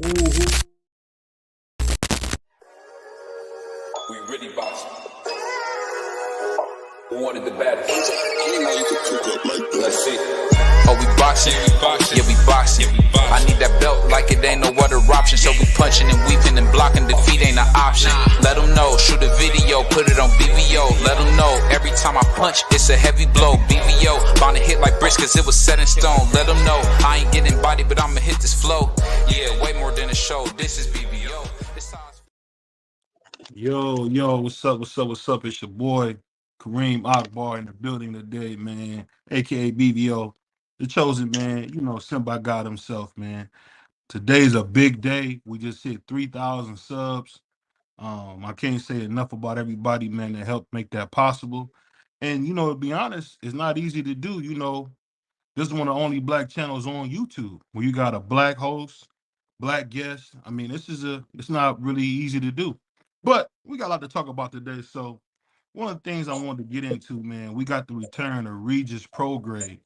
Mm-hmm. We really boxing. Who wanted the baddest? Let's see. Oh, we boxing? Yeah, we boxing. I need that belt like it ain't no other option. So we punching and weaving and blocking. Defeat ain't an option. Let them know. Shoot a video, put it on BVO. Let them know. Every time I punch, it's a heavy blow. BVO, bound to hit like bricks cause it was set in stone. Let them know. I ain't getting body, but I'ma hit this flow. Yeah, way more than a show. This is BVO. Yo, what's up? It's your boy Kareem Akbar in the building today, man. AKA BBO, the chosen man, sent by God himself, man. Today's a big day. We just hit 3,000 subs. I can't say enough about everybody, man, that helped make that possible. And to be honest, it's not easy to do. This is one of the only black channels on YouTube where you got a black host, black guest. I mean, it's not really easy to do. But we got a lot to talk about today. So one of the things I wanted to get into, man, we got the return of Regis Prograde,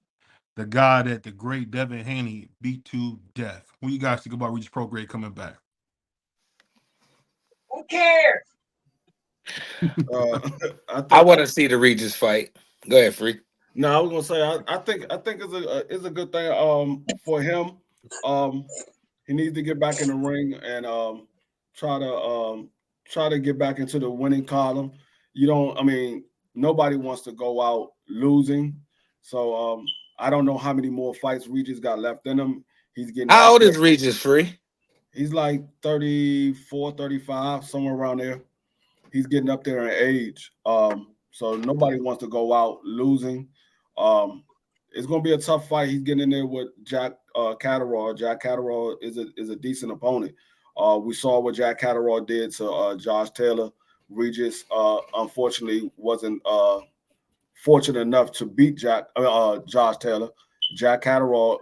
the guy that the great Devin Haney beat to death. What you guys think about Regis Prograde coming back? Who cares? I want to see the Regis fight. Go ahead, Free. No, I was gonna say I think it's a good thing for him. He needs to get back in the ring and try to get back into the winning column. Nobody wants to go out losing. So I don't know how many more fights Regis got left in him. He's getting How old is Regis, Free? He's like 34, 35, somewhere around there. He's getting up there in age. So nobody wants to go out losing. It's going to be a tough fight. He's getting in there with Jack Catterall. Jack Catterall is a decent opponent. We saw what Jack Catterall did to Josh Taylor. Regis, unfortunately, wasn't fortunate enough to beat Josh Taylor. Jack Catterall,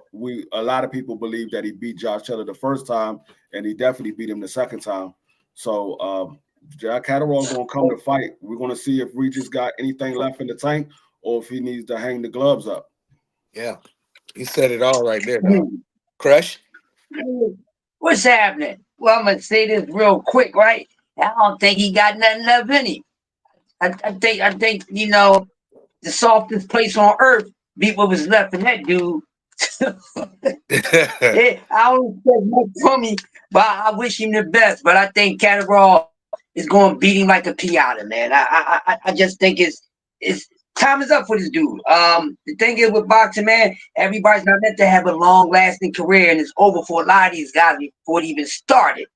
a lot of people believe that he beat Josh Taylor the first time, and he definitely beat him the second time. So Jack Catterall is going to come to fight. We're going to see if Regis got anything left in the tank or if he needs to hang the gloves up. Yeah, he said it all right there, dog. Crush? What's happening? Well, I'm going to say this real quick, right? I don't think he got nothing left in him. I think the softest place on earth beat what was left in that dude. I don't expect much from him, but I wish him the best. But I think Catterall is going to beat him like a Piata, man. I just think it's time is up for this dude. The thing is with boxing, man, everybody's not meant to have a long-lasting career, and it's over for a lot of these guys before it even started.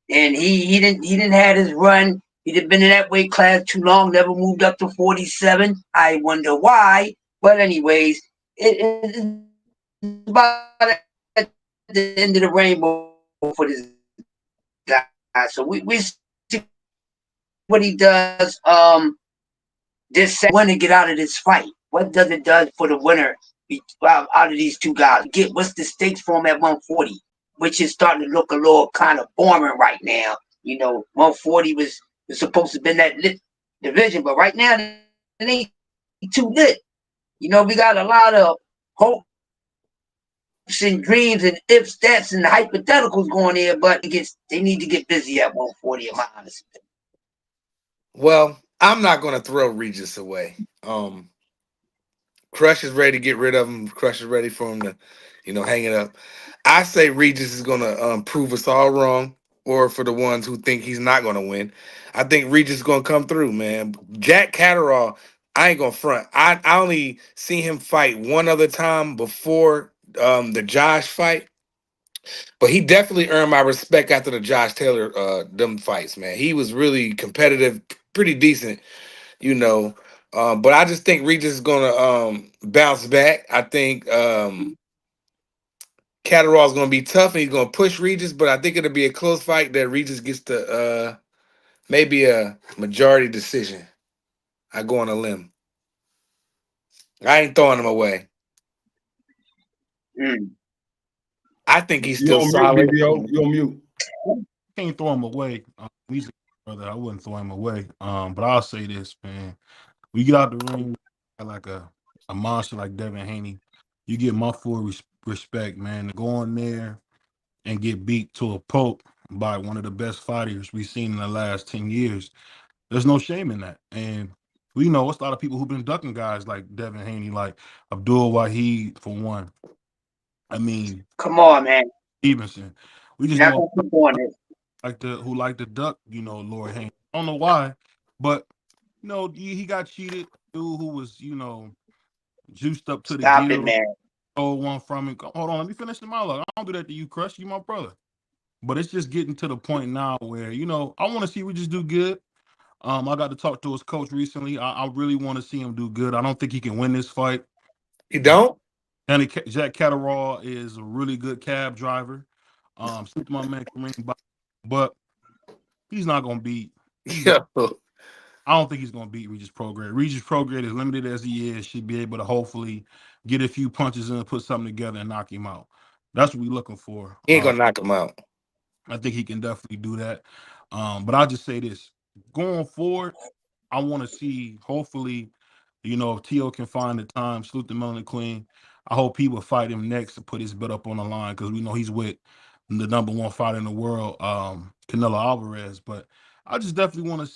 And he didn't have his run. He'd been in that weight class too long, never moved up to 47. I wonder why. But anyways, it's about at the end of the rainbow for this guy. So we see what he does. This winner get out of this fight. What does it do for the winner out of these two guys? What's the stakes for him at 140, which is starting to look a little kind of boring right now. 140 was supposed to have been that lit division, but right now it ain't too lit. We got a lot of hopes and dreams and ifs, stats, and hypotheticals going there, but they need to get busy at 140, in my honest opinion. Well, I'm not going to throw Regis away. Crush is ready to get rid of him. Crush is ready for him to, hang it up. I say Regis is going to prove us all wrong, or for the ones who think he's not going to win. I think Regis is going to come through, man. Jack Catterall, I ain't going to front. I only seen him fight one other time before the Josh fight. But he definitely earned my respect after the Josh Taylor them fights, man. He was really competitive, pretty decent, but I just think Regis is gonna bounce back. I think Catterall is gonna be tough and he's gonna push Regis, but I think it'll be a close fight that Regis gets to maybe a majority decision. I go on a limb. I ain't throwing him away. I think he's still solid. You're on mute. Can't throw him away. He's a brother. I wouldn't throw him away. But I'll say this, man. We get out the ring like a monster like Devin Haney. You get my full respect, man. Go on there, and get beat to a pulp by one of the best fighters we've seen in the last 10 years, there's no shame in that. And we know it's a lot of people who've been ducking guys like Devin Haney, like Abdul Wahid, for one. I mean, Come on, man. Stevenson. We just You're not know gonna keep on this. who like to duck, Lord Haney. I don't know why, but he got cheated. Dude who was, juiced up to the Stop it, gills. man. Stole one from him. Hold on, let me finish the monologue. I don't do that to you, Crush. You my brother. But it's just getting to the point now where, I want to see Regis do good. I got to talk to his coach recently. I really want to see him do good. I don't think he can win this fight. You don't? And Jack Catterall is a really good cab driver. Super my man Kareem, but he's not going to beat. Yeah. I don't think he's going to beat Regis Prograis. Regis Prograis, as limited as he is, should be able to hopefully get a few punches in and put something together and knock him out. That's what we're looking for. He ain't going to knock him out. I think he can definitely do that. But I'll just say this. Going forward, I want to see, hopefully, if T.O. can find the time, salute the Melanin Queen. I hope he will fight him next to put his bet up on the line, because we know he's with the number one fighter in the world, Canelo Alvarez. But I just definitely want to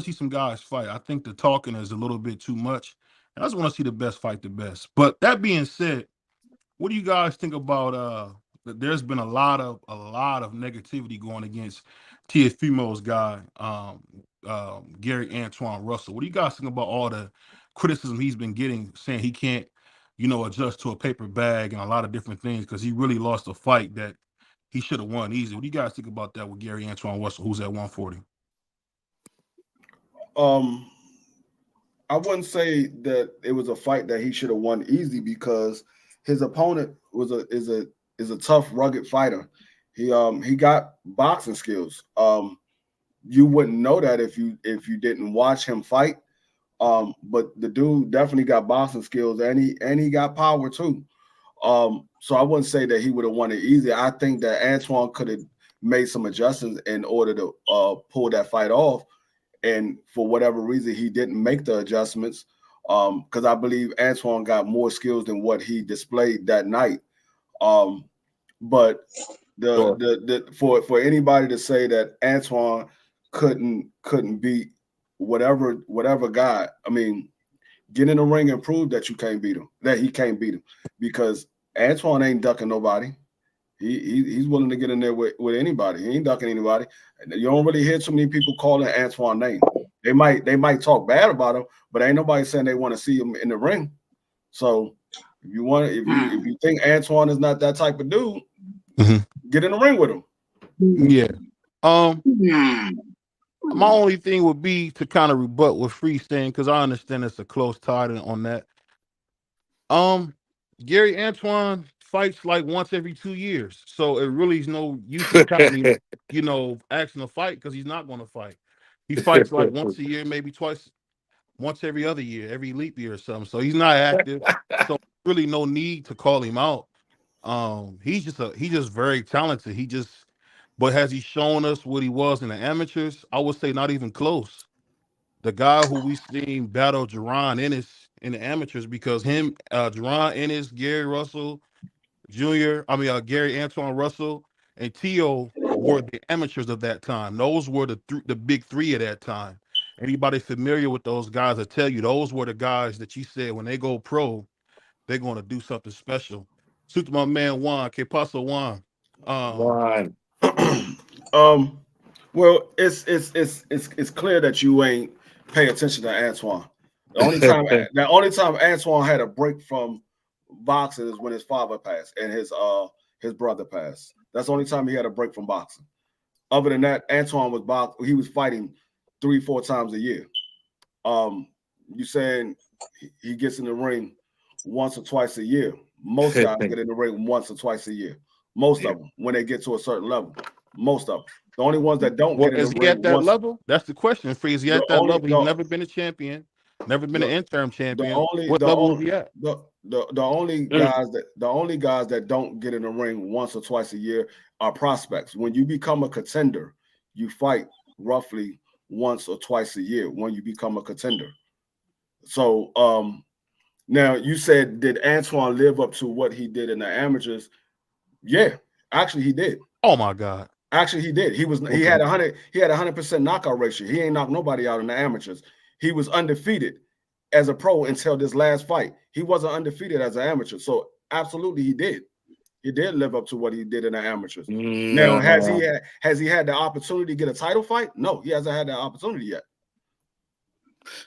see some guys fight. I think the talking is a little bit too much. And I just want to see the best fight the best. But that being said, what do you guys think about there's been a lot of negativity going against Teofimo's guy, Gary Antoine Russell. What do you guys think about all the criticism he's been getting, saying he can't, adjust to a paper bag and a lot of different things because he really lost a fight that he should have won easy? What do you guys think about that with Gary Antoine Russell, who's at 140? I wouldn't say that it was a fight that he should have won easy, because his opponent is a tough, rugged fighter. He got boxing skills. You wouldn't know that if you didn't watch him fight. But the dude definitely got boxing skills, and he got power too. So I wouldn't say that he would have won it easy. I think that Antoine could have made some adjustments in order to pull that fight off. And for whatever reason, he didn't make the adjustments, because I believe Antoine got more skills than what he displayed that night. But for anybody to say that Antoine couldn't beat whatever guy, I mean, get in the ring and prove that you can't beat him, that he can't beat him, because Antoine ain't ducking nobody. He's willing to get in there with anybody. He ain't ducking anybody. You don't really hear too many people calling Antoine name. They might talk bad about him, but ain't nobody saying they want to see him in the ring. So if you think Antoine is not that type of dude, get in the ring with him. Yeah. My only thing would be to kind of rebut what Free's saying, because I understand it's a close tie on that. Gary Antoine fights like once every 2 years, so it really is no use in kind of, asking to fight, because he's not going to fight. He fights like once a year, maybe twice, once every other year, every leap year or something. So he's not active. So really no need to call him out. He's just very talented. But has he shown us what he was in the amateurs? I would say not even close. The guy who we seen battle Jerron Ennis in the amateurs, because him, Jerron Ennis, Gary Russell Jr., Gary Antoine Russell, and T.O. were the amateurs of that time. Those were the big three at that time. Anybody familiar with those guys will tell you those were the guys that you said when they go pro, they're going to do something special. Suit to my man Juan, Que Paso Juan. Juan. Well, it's clear that you ain't pay attention to Antoine. The only time Antoine had a break from boxing is when his father passed and his brother passed. That's the only time he had a break from boxing. Other than that, Antoine was fighting 3-4 times a year. You saying he gets in the ring once or twice a year. Most guys get in the ring once or twice a year. Most of them, when they get to a certain level. Most of them. The only ones that don't get in the ring. Is he at that level? That's the question, Free. Is he at that level? He's never been a champion, never been an interim champion. What level is he at? The only guys that don't get in the ring once or twice a year are prospects. When you become a contender, you fight roughly once or twice a year when you become a contender. So now you said, did Antoine live up to what he did in the amateurs? Yeah, Actually, he did. Oh my God. Actually, he did. He had 100% knockout ratio. He ain't knocked nobody out in the amateurs. He was undefeated as a pro until this last fight. He wasn't undefeated as an amateur. So absolutely he did. He did live up to what he did in the amateurs. No. Now, has he had the opportunity to get a title fight? No, he hasn't had that opportunity yet.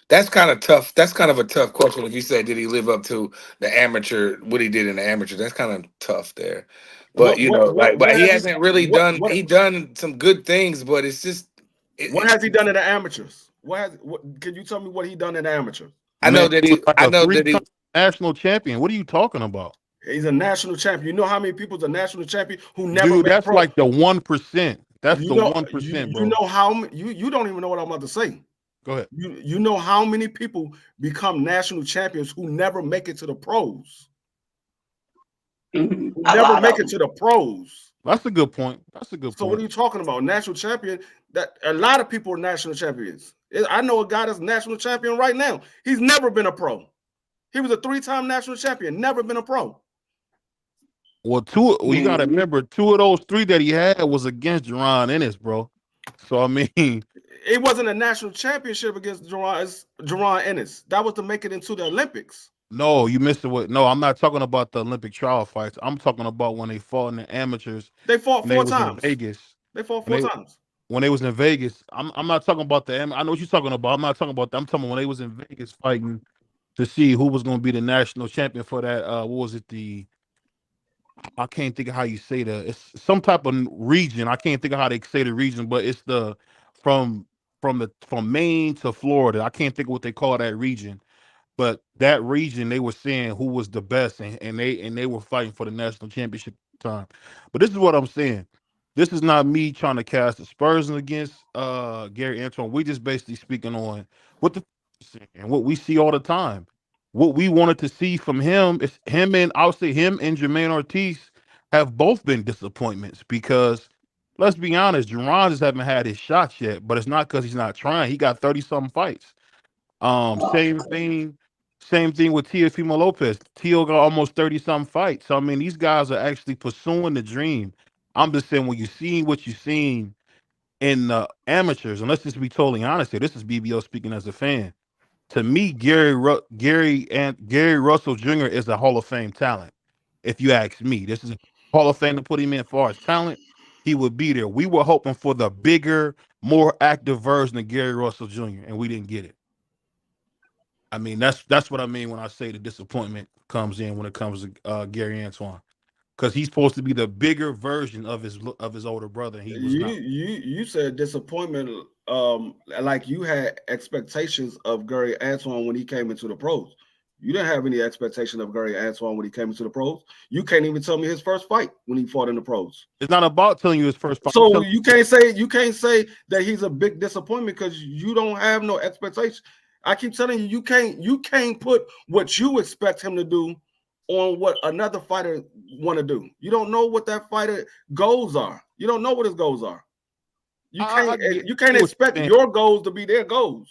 That's kind of tough. That's kind of a tough question. If you say, did he live up to the amateur, what he did in the amateur? That's kind of tough there. But but he hasn't really done. He done some good things, but it's just. What has he done in the amateurs? Can you tell me what he done in the amateurs? I know that he. Like I know that he national champion. What are you talking about? He's a national champion. You know how many people's a national champion who never? Dude, that's like the 1%. That's the 1%, bro. You know how you don't even know what I'm about to say. Go ahead. You know how many people become national champions who never make it to the pros? Never make it to the pros. That's a good point. That's a good point. So what are you talking about? National champion? That a lot of people are national champions. I know a guy that's national champion right now. He's never been a pro. He was a 3-time national champion, never been a pro. Well, you gotta remember, 2 of those 3 that he had was against Jaron Ennis, bro. So I mean, it wasn't a national championship against Jaron Ennis. That was to make it into the Olympics. No, you missed it. No, I'm not talking about the Olympic trial fights. I'm talking about when they fought in the amateurs. They fought 4 times. In Vegas. They fought 4 times. When they was in Vegas, I'm not talking about the. I know what you're talking about. I'm not talking about that. I'm talking about when they was in Vegas fighting to see who was going to be the national champion for that. What was it? I can't think of how you say that. It's some type of region. I can't think of how they say the region, but it's from Maine to Florida. I can't think of what they call that region. But that region, they were saying who was the best, and they were fighting for the national championship at the time. But this is what I'm saying. This is not me trying to cast aspersions against Gary Antoine. We just basically speaking on what and what we see all the time. What we wanted to see from him is him and Jermaine Ortiz have both been disappointments because let's be honest, Jerron just haven't had his shots yet, but it's not because he's not trying. He got 30-something fights. Same thing with Teofimo Lopez. Teo got almost 30-something fights. So I mean, these guys are actually pursuing the dream. I'm just saying when you see what you've seen in the amateurs, and let's just be totally honest here. This is BBO speaking as a fan. To me, Gary Russell Jr. is a Hall of Fame talent. If you ask me, this is a Hall of Fame to put him in as far as talent. He would be there. We were hoping for the bigger, more active version of Gary Russell Jr., and we didn't get it. I mean, that's what I mean when I say the disappointment comes in when it comes to Gary Antoine, because he's supposed to be the bigger version of his older brother. And he was not. You said disappointment, like you had expectations of Gary Antoine when he came into the pros. You didn't have any expectation of Gary Antoine when he came into the pros. You can't even tell me his first fight when he fought in the pros. It's not about telling you his first fight. So you can't say that he's a big disappointment because you don't have no expectation. I keep telling you, you can't put what you expect him to do on what another fighter want to do. You don't know what that fighter goals are. You don't know what his goals are. You can't expect your goals to be their goals.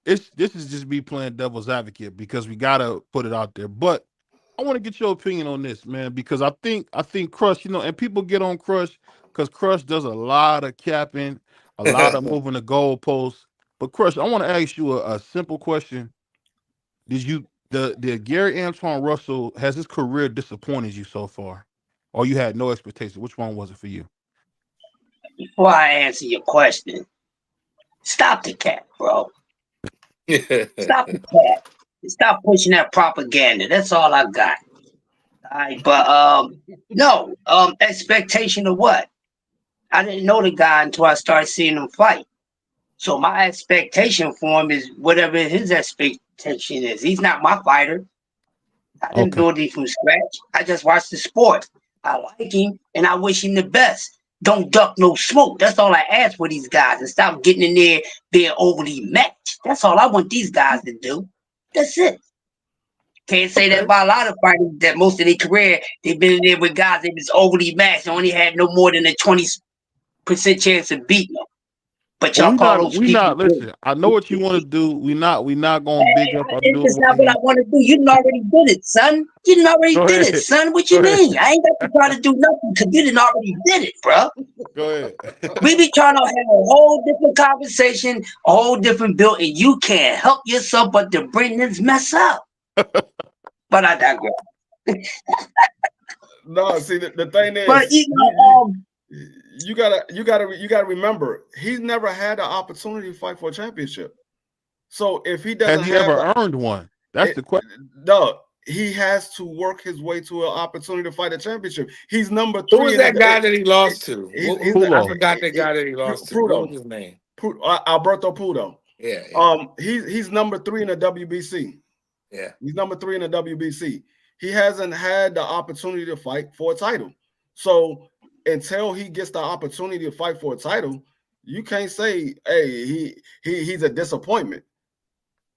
This is just me playing devil's advocate because we gotta put it out there. But I want to get your opinion on this, man, because I think Crush, and people get on Crush because Crush does a lot of capping, a lot of moving the goalposts. But Crush, I want to ask you a simple question. Did Gary Antoine Russell, has his career disappointed you so far? Or you had no expectation? Which one was it for you? Before I answer your question, stop the cap, bro. Stop the cap. Stop pushing that propaganda. That's all I got. All right, but no, expectation of what? I didn't know the guy until I started seeing him fight. So my expectation for him is whatever his expectation is. He's not my fighter. I didn't build him from scratch. I just watched the sport. I like him, and I wish him the best. Don't duck no smoke. That's all I ask for these guys. And stop getting in there being overly matched. That's all I want these guys to do. That's it. Can't say that about a lot of fighters that most of their career, they've been in there with guys that was overly matched and only had no more than a 20% chance of beating them. But Well, y'all call those we people not. Listen, I know what you want to do. We not going to big up It's Abdul just not what I Wahid. want to do. You done already did it, son. You done already Go did it, ahead. son. What Go you ahead. mean? I ain't got to try to do nothing because you done already did it, bro. Go ahead. We be trying to have a whole different conversation, a whole different bill, and you can't help yourself but to bring this mess up. But I digress. No, see the thing But is, you gotta remember, he's never had an opportunity to fight for a championship. So if he doesn't Has he have ever earned one? That's the question. no, he has to work his way to an opportunity to fight a championship. He's number 3. Who was that guy that he lost to? I Pulo. forgot that guy that he lost to. What was his name? Alberto Pudo. Yeah. He's number 3 in the WBC. Yeah. He's number 3 in the WBC. He hasn't had the opportunity to fight for a title. So until he gets the opportunity to fight for a title, you can't say, hey, he's a disappointment.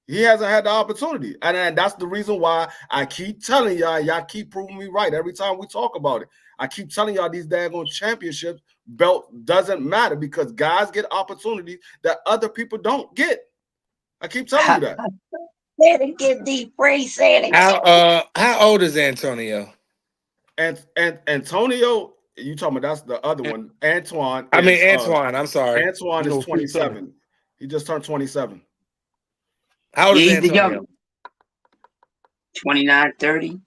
He hasn't had the opportunity. And that's the reason why I keep telling y'all keep proving me right every time we talk about it. I keep telling y'all these daggone championships belt doesn't matter because guys get opportunities that other people don't get. I keep telling you that. Say it again, D-Free, say it again. How old is Antonio? And Antonio, you talking about that's the other one. Antoine. Antoine. I'm sorry. Antoine is 27. He just turned 27. How old is He's Antonio? the young. 29, 30.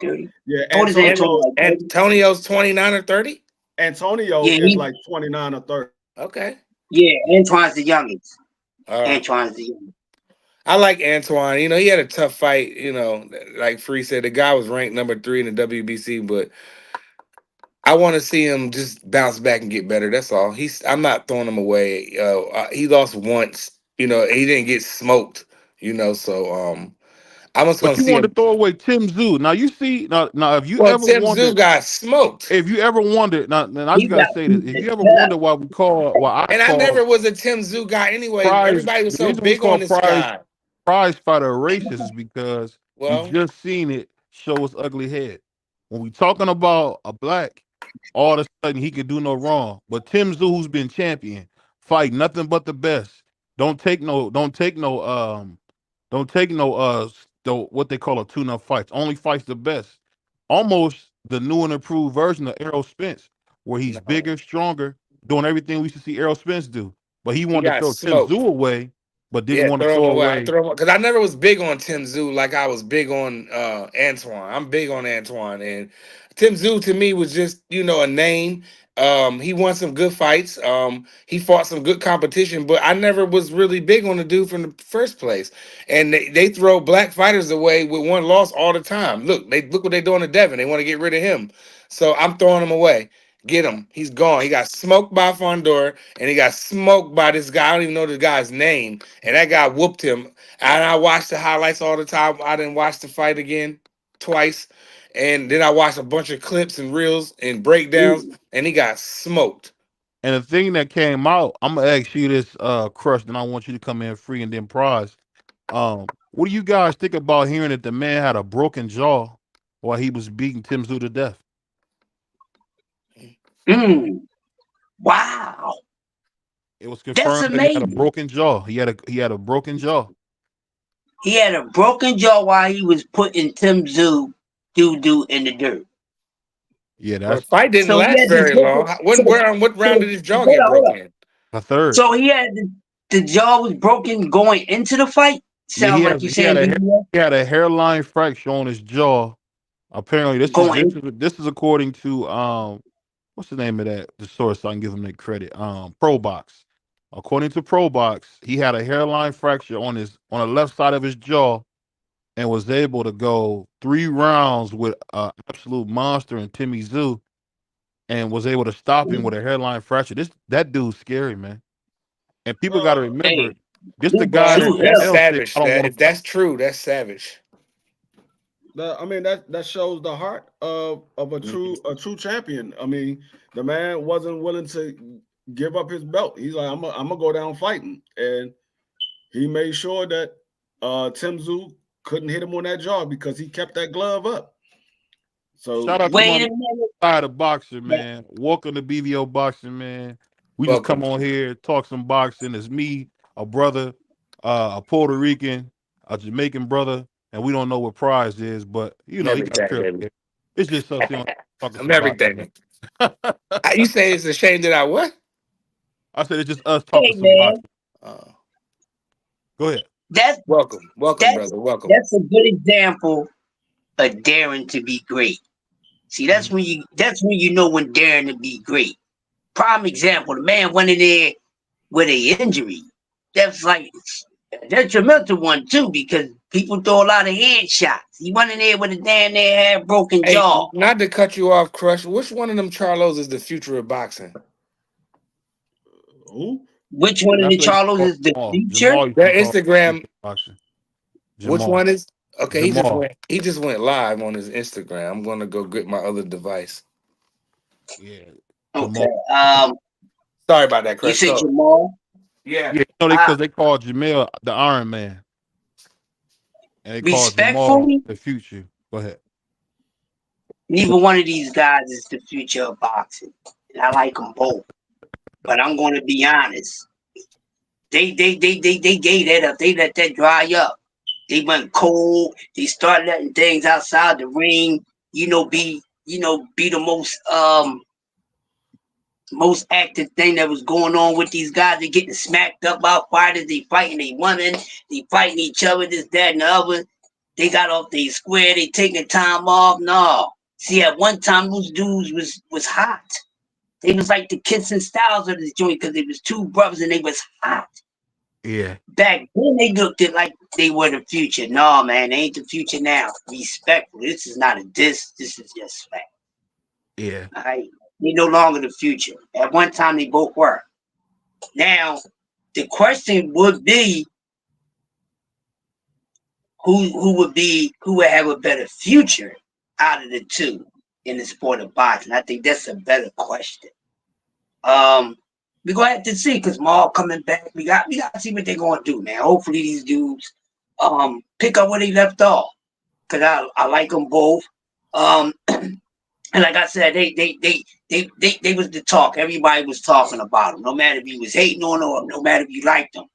Yeah, What is Antonio? Antonio's 29 or 30? Antonio is like 29 or 30. Okay. Yeah, Antoine's the youngest. Uh, Antoine's the youngest. I like Antoine. You know, he had a tough fight. You know, like Free said, the guy was ranked number 3 in the WBC, but I want to see him just bounce back and get better. That's all. I'm not throwing him away. He lost once. You know, he didn't get smoked. You know, so I'm just gonna But you see want to him. throw away Tim Tszyu. Now you see now if you Well, ever Tim wondered, Tszyu got smoked. if you ever wondered, now I just gotta say this: if you ever wonder why I never was a Tim Tszyu guy anyway. prize, Everybody was the so reason we big on call this guy. prize fighter racist is because we Well, just seen it show his ugly head. When we talking about a black, all of a sudden he could do no wrong. But Tim Tszyu, who's been champion, fight nothing but the best. Don't take no what they call a tune-up fights. Only fights the best. Almost the new and improved version of Errol Spence, where he's bigger, stronger, doing everything we should see Errol Spence do. But he wanted to got throw Tim smoked. Tszyu away, but didn't Yeah, want to throw him throw away. away. Because I never was big on Tim Tszyu like I was big on Antoine. I'm big on Antoine, and Tim Tszyu to me was just a name. He won some good fights. He fought some good competition, but I never was really big on the dude from the first place. And they throw black fighters away with one loss all the time. Look what they're doing to Devin. They want to get rid of him, so I'm throwing him away. Get him. He's gone. He got smoked by Fondor, and he got smoked by this guy. I don't even know the guy's name. And that guy whooped him. And I watched the highlights all the time. I didn't watch the fight again twice. And then I watched a bunch of clips and reels and breakdowns, and he got smoked. And the thing that came out, I'm gonna ask you this, Crush, and I want you to come in free and then prize. What do you guys think about hearing that the man had a broken jaw while he was beating Tim Tszyu to death? Wow. It was confirmed that he had a broken jaw. He had a broken jaw. He had a broken jaw while he was putting Tim Tszyu doo-doo in the dirt. Yeah, the fight didn't last very long. What round did his jaw get broken? A third. So he had the jaw was broken going into the fight. Sounds like you said he had a hairline fracture on his jaw. Apparently, this is according to what's the name of the source so I can give him that credit. ProBox. According to ProBox, he had a hairline fracture on the left side of his jaw and was able to go 3 rounds with absolute monster and Timmy Tszyu and was able to stop him with a hairline fracture. That dude's scary, man. And people got to remember, this the guy that's savage. If that's true, that's savage. That shows the heart of a true champion. I mean, the man wasn't willing to give up his belt. He's like, I'm gonna go down fighting, and he made sure that Tim Tszyu couldn't hit him on that jaw because he kept that glove up. So shout out to my side of boxer, man. Welcome to BVO Boxing, man. We just come on here, talk some boxing. It's me, a brother, a Puerto Rican, a Jamaican brother, and we don't know what Prize is, but you know he got curly hair. It's just us talking I'm some everything. boxing. You say it's a shame that I what? I said it's just us Hey talking some man, boxing. Go ahead. Welcome, that's brother. Welcome. that's a good example of daring to be great. See, that's when you know when daring to be great. Prime example, the man went in there with an injury. That's like a detrimental one too, because people throw a lot of headshots. He went in there with a damn near half broken Hey, jaw. not to cut you off, Crush. Which one of them Charlos is the future of boxing? Who? Which one of the Charlos is the future? Jamal Their Instagram. boxing. Which one is? Okay, Jamal. he just went live on his Instagram. I'm gonna go get my other device. Yeah. Okay. Sorry about that, Crush. You said Jamal? Yeah. Yeah, because they called Jamel the Iron Man. And they called Jamal the future. Go ahead. Neither one of these guys is the future of boxing. And I like them both. But I'm gonna be honest. They gave that up. They let that dry up. They went cold. They start letting things outside the ring, be the most active thing that was going on with these guys. They're getting smacked up by fighters. They fighting they women. They fighting each other, this, that, and the other. They got off their square. They taking time off. No. See, at one time, those dudes was hot. They was like the Kissing Styles of this joint because they was two brothers and they was hot. Yeah. Back then, they looked at like they were the future. No, man, they ain't the future now. Respectful. This is not a diss. This is just fact. Yeah. All right. They no longer the future. At one time, they both were. Now, the question would be, who would have a better future out of the two in the sport of boxing? I think that's a better question. We're gonna have to see because Maul coming back. We got to see what they're gonna do, man. Hopefully these dudes pick up where they left off. Cause I like them both. And like I said, they was the talk. Everybody was talking about them. No matter if you was hating on them, or no matter if you liked them.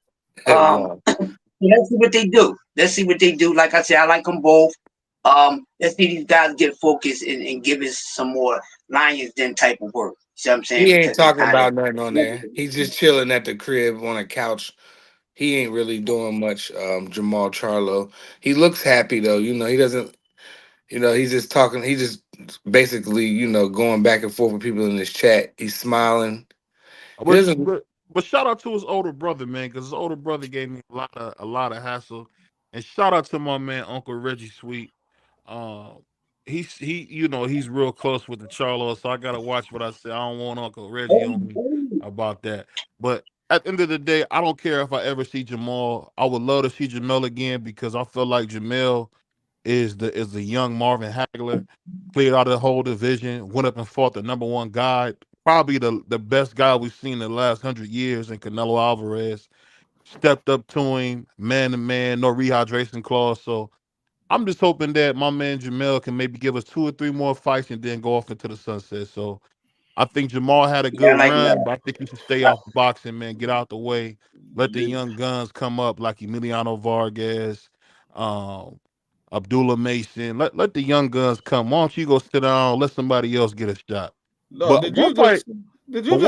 Let's see what they do. Let's see what they do. Like I said, I like them both. Let's see these guys get focused and give us some more Lions Den type of work. See what I'm saying? He ain't talking about nothing on there. He's just chilling at the crib on a couch. He ain't really doing much. Jamal Charlo. He looks happy though. He doesn't. He's just talking. He just basically, going back and forth with people in his chat. He's smiling. But shout out to his older brother, man, because his older brother gave me a lot of hassle. And shout out to my man Uncle Reggie Sweet. He's real close with the Charlo, so I gotta watch what I say. I don't want Uncle Reggie on me about that. But at the end of the day, I don't care if I ever see Jamal. I would love to see Jamel again because I feel like Jamel is the young Marvin Hagler, cleared out of the whole division, went up and fought the number one guy, probably the best guy we've seen in the last 100 years in Canelo Alvarez. Stepped up to him, man to man, no rehydration clause. So I'm just hoping that my man Jamel can maybe give us 2 or 3 more fights and then go off into the sunset. So I think Jamal had a good run, but I think he should stay off boxing, man. Get out the way. Let the young guns come up like Emiliano Vargas, Abdullah Mason. Let the young guns come. Why don't you go sit down, let somebody else get a shot? No, but one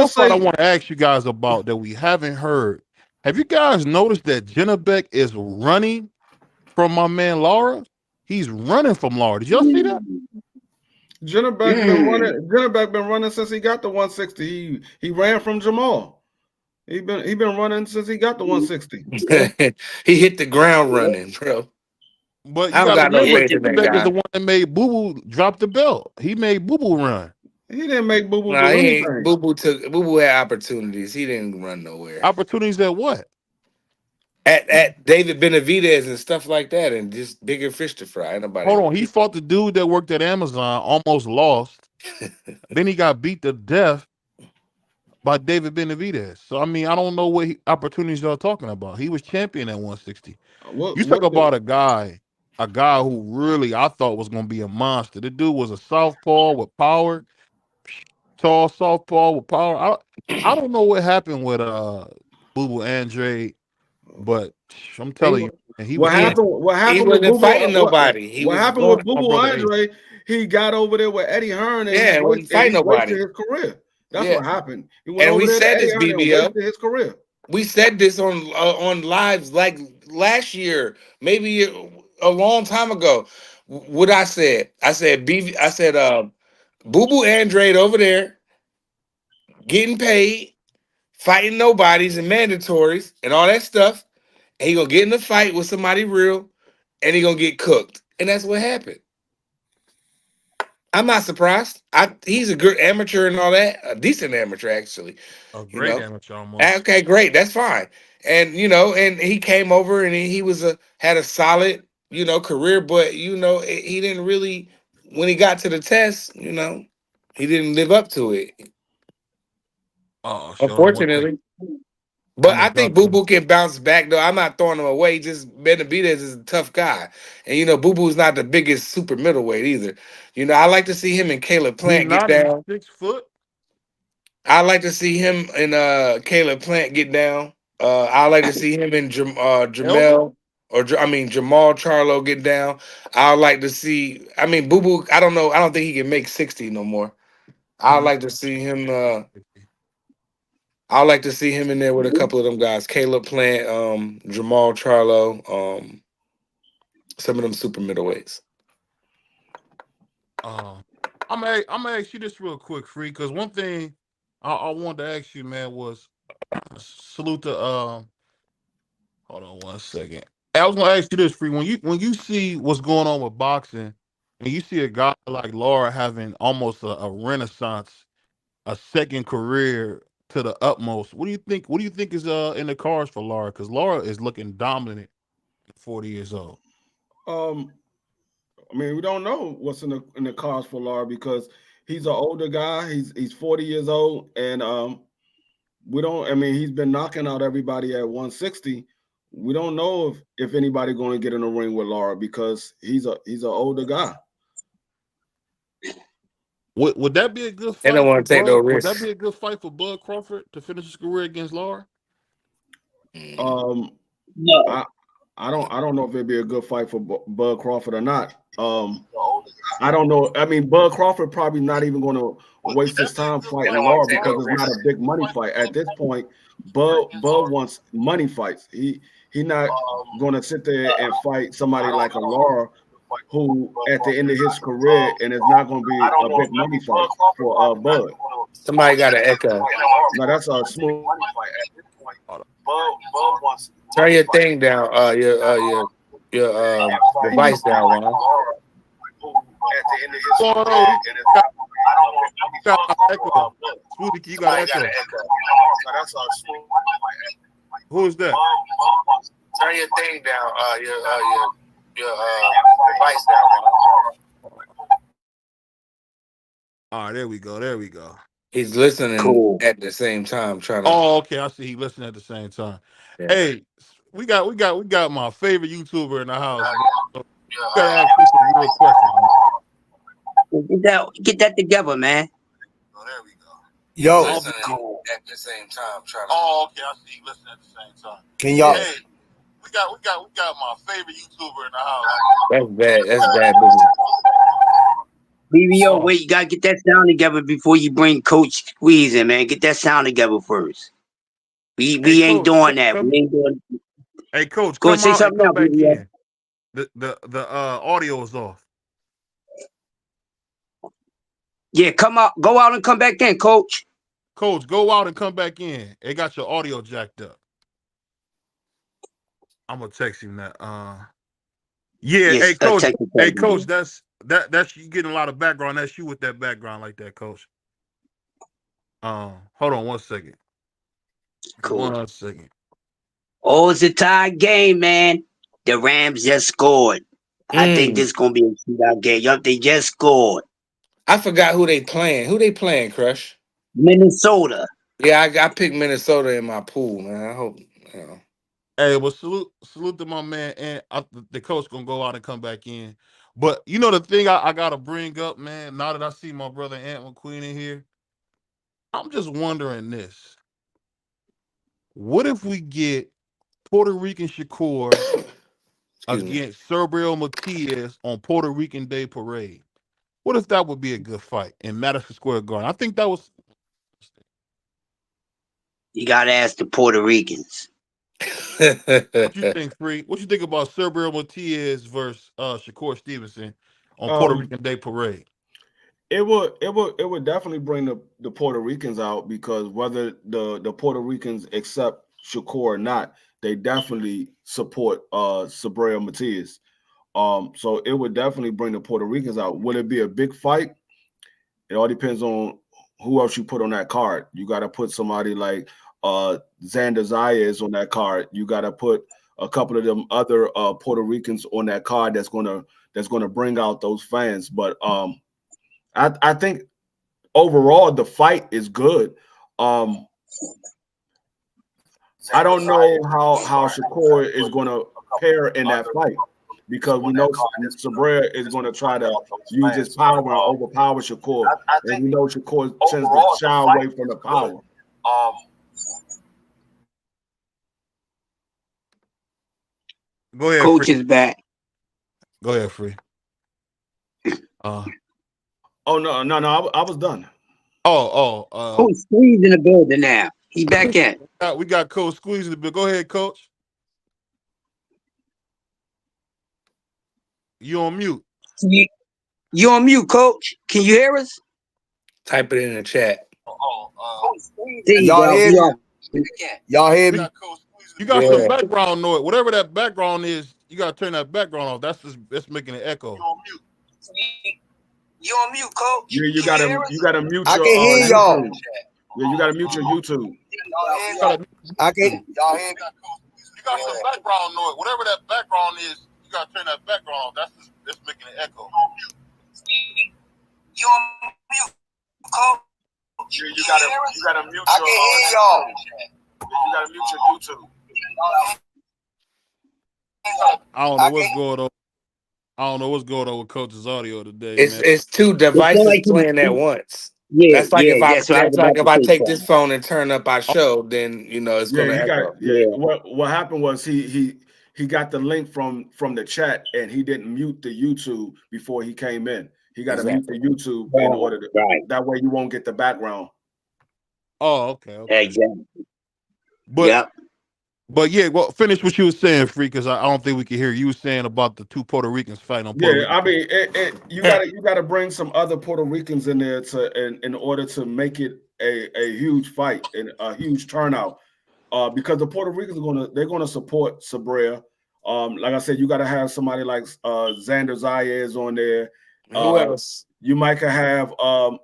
fight I want to ask you guys about that we haven't heard. Have you guys noticed that Jennebeck is running from my man Lara? He's running from Lara. Did y'all see that? Jennebeck been running since he got the 160. He ran from Jamal. He been running since he got the 160. He hit the ground running, bro. But you gotta remember, Jennebeck is the one that made Boo Boo drop the belt. He made Boo Boo run. He didn't make Boo Boo do anything. Boo Boo had opportunities. He didn't run nowhere. Opportunities at what? At David Benavidez and stuff like that, and just bigger fish to fry. Nobody. Hold on, he fought the dude that worked at Amazon, almost lost. Then he got beat to death by David Benavidez. So I mean, I don't know what opportunities y'all talking about. He was champion at 160. You talk about a guy who really I thought was going to be a monster. The dude was a southpaw with power. tall southpaw with power. I don't know what happened with Boo Boo Andre, but I'm telling you, man, he was What catching. happened? What He happened with wasn't Boo Boo? fighting nobody. He What was happened going. with Boo My Boo brother Ace. Andre? He got over there with Eddie Hearn and Yeah, wasn't fighting he wasted nobody. his career. That's Yeah, what happened. He went and over we there to said Eddie this, Hearn and BBO. wasted his career. We said this on lives like last year, maybe a long time ago. What I said, I said, Boo Boo Andrade over there getting paid, fighting nobodies and mandatories and all that stuff. And he gonna get in a fight with somebody real, and he gonna get cooked, and that's what happened. I'm not surprised. He's a good amateur and all that, a decent amateur actually. A You great know, amateur almost. okay, great, that's fine. And and he came over and he was had a solid career, but he didn't really when he got to the test, he didn't live up to it, Oh, showed him one thing. unfortunately. But I'm a I think Boo ducker. Boo can bounce back though. I'm not throwing him away. Just Benavidez is a tough guy, and Boo Boo's not the biggest super middleweight either. I like to see him and Caleb He Plant get not in down. 6 foot. I like to see him and Caleb Plant get down. I like to see him and Elder. Jamel Jamal Charlo get down. I like to see. I mean, Boo Boo. I don't know. I don't think he can make 60 no more. I He like to see him. I like to see him in there with a couple of them guys, Caleb Plant, Jamal Charlo, some of them super middleweights. I'm gonna ask you this real quick, Free, because one thing I wanted to ask you, man, was salute to hold on one second. I was gonna ask you this, Free. When you see what's going on with boxing, and you see a guy like Laura having almost a renaissance, a second career to the utmost, what do you think? What do you think is in the cards for Laura? Because Laura is looking dominant at 40 years old. I mean, we don't know what's in the cards for Laura because he's an older guy. He's 40 years old, and we don't. I mean, he's been knocking out everybody at 160. We don't know if anybody going to get in the ring with Laura because he's an older guy. Would that be a good They fight don't for want to take no Bud? Would that risks. be a good fight for Bud Crawford to finish his career against Laura? No. I don't know if it'd be a good fight for Bud Crawford or not. I don't know. I mean, Bud Crawford probably not even going to waste his time fighting Laura because it's not a big money fight at this point. Bud wants money fights. He not going to sit there and fight somebody like a Laura who at the end of his career and it's not going to be a big money fight for Bud. Somebody got an echo. Now that's a smooth. Turn your thing down. Your device down, Ron. Smoothie, you got echo. Who is that? Turn your thing down. Your device down, Ron. All right, there we go. There we go. He's listening Cool. at the same time, trying to. Oh, okay. I see. He listening at the same time. Yeah. Hey, we got my favorite YouTuber in the house. So we gotta ask you some real questions. Get that together, man. Oh, there we go. Yo, Listening at the same time, trying to. Oh, okay. I see. He listening at the same time. can y'all? Hey, we got my favorite YouTuber in the house. That's bad. That's bad business. BBO, wait, you gotta get that sound together before you bring Coach Squeeze in, man. Get that sound together first. We Hey, ain't Coach, doing that. come- We ain't doing. Hey, Coach, Go come say out and something come now, back BBO. in. The audio is off. Yeah, come out, go out and come back in, Coach. Coach, go out and come back in. It got your audio jacked up. I'm gonna text him that. Yeah, Yes, hey Coach. technical Hey problem. Coach, that's you getting a lot of background. That's you with that background like that, Coach. Hold on one second. Cool. 1 second. Oh, it's a tie game, man. The Rams just scored. I think this is gonna be a shootout game. Yup, they just scored. I forgot who they playing. Who they playing, Crush? Minnesota. Yeah, I picked Minnesota in my pool, man. I hope. Hey, well, salute to my man, and the coach gonna go out and come back in. But you know the thing I gotta bring up, man. Now that I see my brother Ant McQueen in here, I'm just wondering this. What if we get Puerto Rican Shakur Excuse me. against Cerbero Matias on Puerto Rican Day Parade? What if that would be a good fight in Madison Square Garden? I think that was. You gotta ask the Puerto Ricans. What you think, Free? What you think about Cerbero Matias versus Shakur Stevenson on Puerto Um, Rican Day Parade? it would definitely bring the Puerto Ricans out because whether the Puerto Ricans accept Shakur or not, they definitely support Sabrina Matias. So it would definitely bring the Puerto Ricans out. Will it be a big fight? It all depends on who else you put on that card. You got to put somebody like Xander Zayas on that card. You got to put a couple of them other Puerto Ricans on that card that's gonna bring out those fans. But I think overall the fight is good. I don't know how Shakur is going to pair in that fight because we know Sabrina is going to try to use his power and overpower Shakur, and we know Shakur tends to shy away from the power. Go ahead, Coach Free. is back. Go ahead, Free. Oh no, I was done. Coach Squeeze in the building now. He back in. We got Coach Squeeze in the bill. Go ahead, Coach. You on mute. You on mute, Coach? Can you hear us? Type it in the chat. There you Y'all go. hear You me? are- Y'all hear me? You got Yeah. some background noise. Whatever that background is, you got to turn that background off. That's making an echo. You on mute, Coach? You gotta mute I your can hear y'all. YouTube. Yeah, you gotta mute your YouTube. I can. Y'all hear me? You got some background noise. Whatever that background is, you got to turn that background off. That's making an echo. You on mute, Coach? You gotta mute I your. can hear y'all. You gotta mute your YouTube. I don't know what's going on. I don't know what's going on with Coach's audio today, It's man. it's two It sound devices like playing at once. Yeah, That's like So I was that's like about if to I say take this something. phone and turn up our show, then it's Yeah, gonna he got echo. yeah. Yeah. What happened was he got the link from the chat and he didn't mute the YouTube before he came in. He got to mute the YouTube in order to that way you won't get the background. Oh, okay. Exactly. But yeah, well, finish what you were saying, Free, because I don't think we can hear you. You were saying about the two Puerto Ricans fighting on Puerto Rican. I mean, you gotta bring some other Puerto Ricans in there in order to make it a huge fight and a huge turnout. Because the Puerto Ricans they're gonna support Sabrina. Like I said, you gotta have somebody like Xander Zayas on there. Who else? You might can have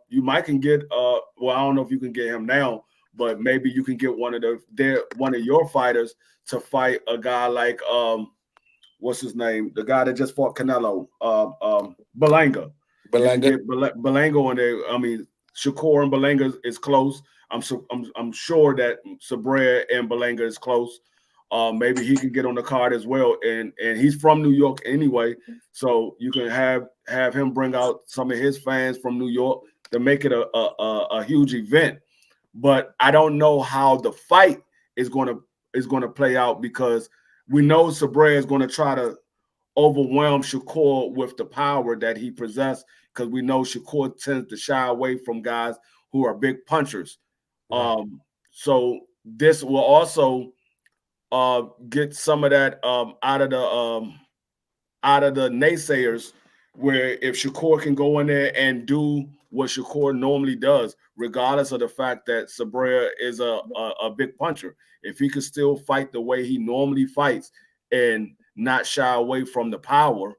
you might can get well, I don't know if you can get him now, but maybe you can get one of your fighters to fight a guy like what's his name? The guy that just fought Canelo, Belanga. Belanga on there. I mean, Shakur and Belanga is close. I'm sure that Sabrina and Belanga is close. Maybe he can get on the card as well, and he's from New York anyway, so you can have him bring out some of his fans from New York to make it a huge event. But I don't know how the fight is going to play out because we know Sabrina is going to try to overwhelm Shakur with the power that he possesses because we know Shakur tends to shy away from guys who are big punchers. Right. So this will also get some of that out of the naysayers, where if Shakur can go in there and do what Shakur normally does, regardless of the fact that Sabrina is a big puncher, if he could still fight the way he normally fights and not shy away from the power,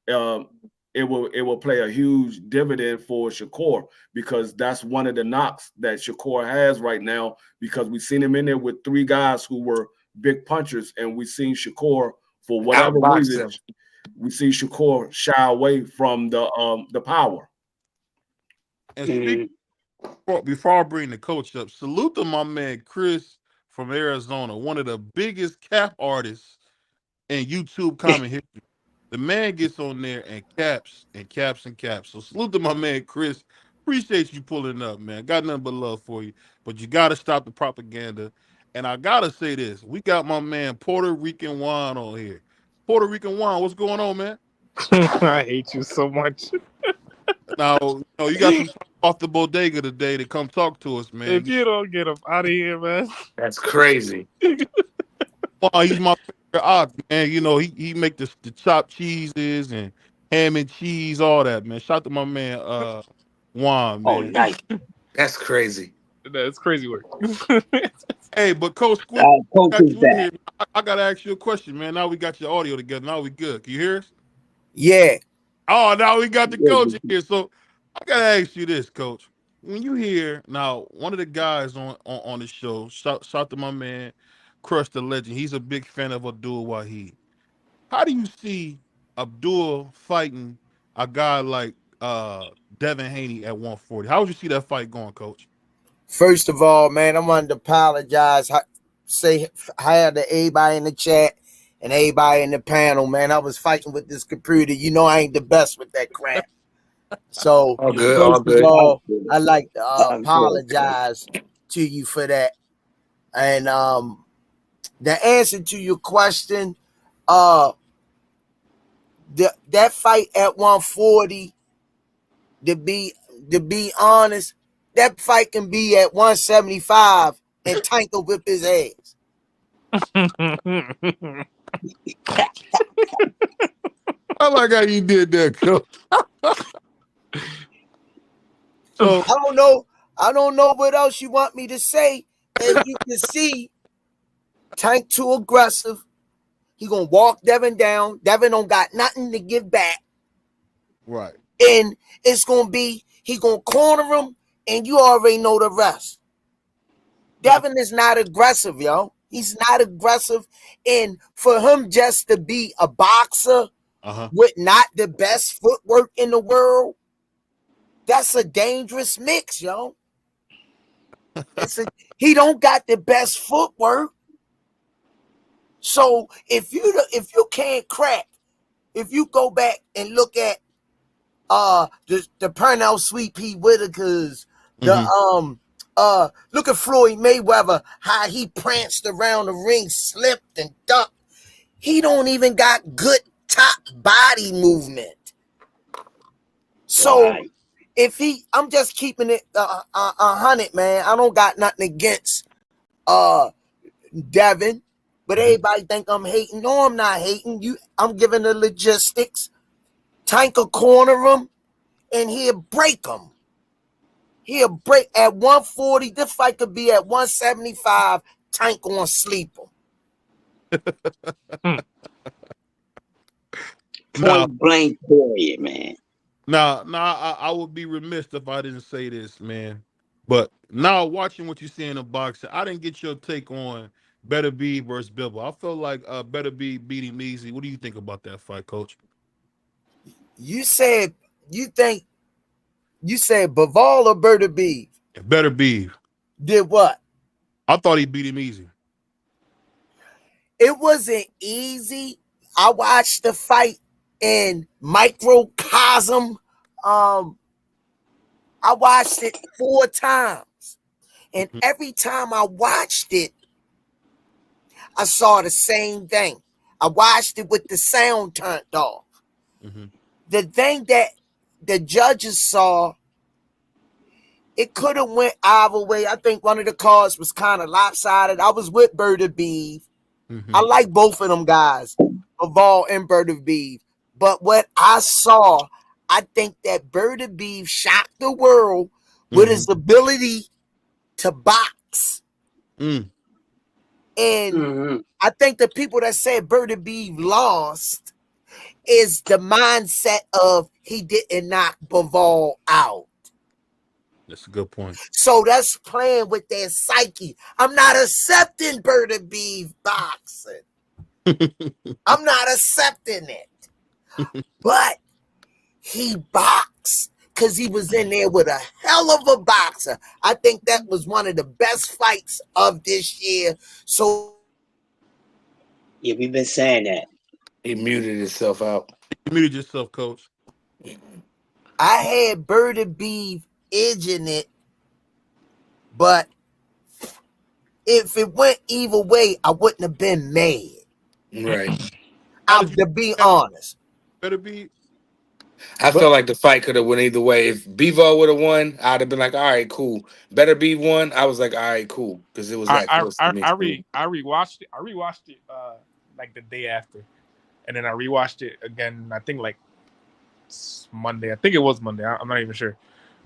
it will play a huge dividend for Shakur, because that's one of the knocks that Shakur has right now, because we've seen him in there with three guys who were big punchers, and we've seen Shakur, for whatever reason, we see Shakur shy away from the power. And before I bring the coach up, salute to my man Chris from Arizona, one of the biggest cap artists in YouTube comment history. The man gets on there and caps and caps and caps. So salute to my man Chris appreciate you pulling up, man. Got nothing but love for you. But you got to stop the propaganda. And I got to say this. We got my man Puerto Rican Juan on here. Puerto Rican Juan, what's going on, man? I hate you so much. Now, you got some time off the bodega today to come talk to us, man. If you don't get him out of here, man. That's crazy. Juan, he's my favorite ox, man. He make the chopped cheeses and ham and cheese, all that, man. Shout out to my man Juan, man. Oh, nice. That's crazy. That's crazy work. Hey, but Coach Squid, Coach got is you in back. here. I gotta ask you a question, man. Now we got your audio together. Now we good. Can you hear us? Yeah. Oh, now we got the coach in here. So I gotta ask you this, Coach. When you hear now, one of the guys on the show, shout to my man, Crush the Legend. He's a big fan of Abdul Wahid. How do you see Abdul fighting a guy like Devin Haney at 140? How would you see that fight going, Coach? First of all, man, I wanted to apologize. Say hi to everybody in the chat and everybody in the panel, man. I was fighting with this computer. You know I ain't the best with that crap. So All good, all first good. of all, I'd like to apologize to you for that. And the answer to your question, that fight at 140, to be honest, that fight can be at 175 and Tank will whip his ass. I like how you did that, Coach. So I don't know what else you want me to say. As you can see, Tank too aggressive. He gonna walk Devin down. Devin don't got nothing to give back. right. And it's gonna be, he gonna corner him, and you already know the rest. Devin is not aggressive, yo. He's not aggressive. And for him just to be a boxer with not the best footwork in the world, that's a dangerous mix, yo. He don't got the best footwork. So if you can't crack, if you go back and look at the Pernell Sweet Pea Whitakers, look at Floyd Mayweather, how he pranced around the ring, slipped and ducked. He don't even got good top body movement. So I'm just keeping it 100, man. I don't got nothing against Devin, but everybody think I'm hating. No, I'm not hating you. I'm giving the logistics. Tank will corner him, and he'll break him. He'll break at 140. This fight could be at 175. Tank gonna sleep him. Point blank period, man. Now, I would be remiss if I didn't say this, man. But now watching what you see in the boxing, I didn't get your take on Better Be versus Bivol. I felt like Better Be beat him easy. What do you think about that fight, Coach? You said Bivol or Better Be? Better Be did what? I thought he beat him easy. It wasn't easy. I watched the fight in microcosm. I watched it 4 times, and every time I watched it, I saw the same thing. I watched it with the sound turned off. The thing that the judges saw, it could have went either way. I think one of the cards was kind of lopsided. I was with Berta Beeve. I like both of them guys, Bivol and Berta Beeve. But what I saw, I think that Berta Beeve shocked the world with his ability to box. And I think the people that said Berta Beeve lost is the mindset of he didn't knock Bivol out. That's a good point. So that's playing with their psyche. I'm not accepting Berta Beeve boxing. I'm not accepting it. But he boxed because he was in there with a hell of a boxer. I think that was one of the best fights of this year. So yeah, we've been saying that. He muted himself out. You muted yourself, Coach. I had Berta Beeve edging it, but if it went either way, I wouldn't have been mad. Right. To be honest. Better be. I felt like the fight could have went either way. If Bevo would have won, I'd have been like, all right, cool. Better be won. I was like, all right, cool, because it was that close to me. I rewatched it. I rewatched it like the day after, and then I rewatched it again. I think like Monday. I think it was Monday. I'm not even sure,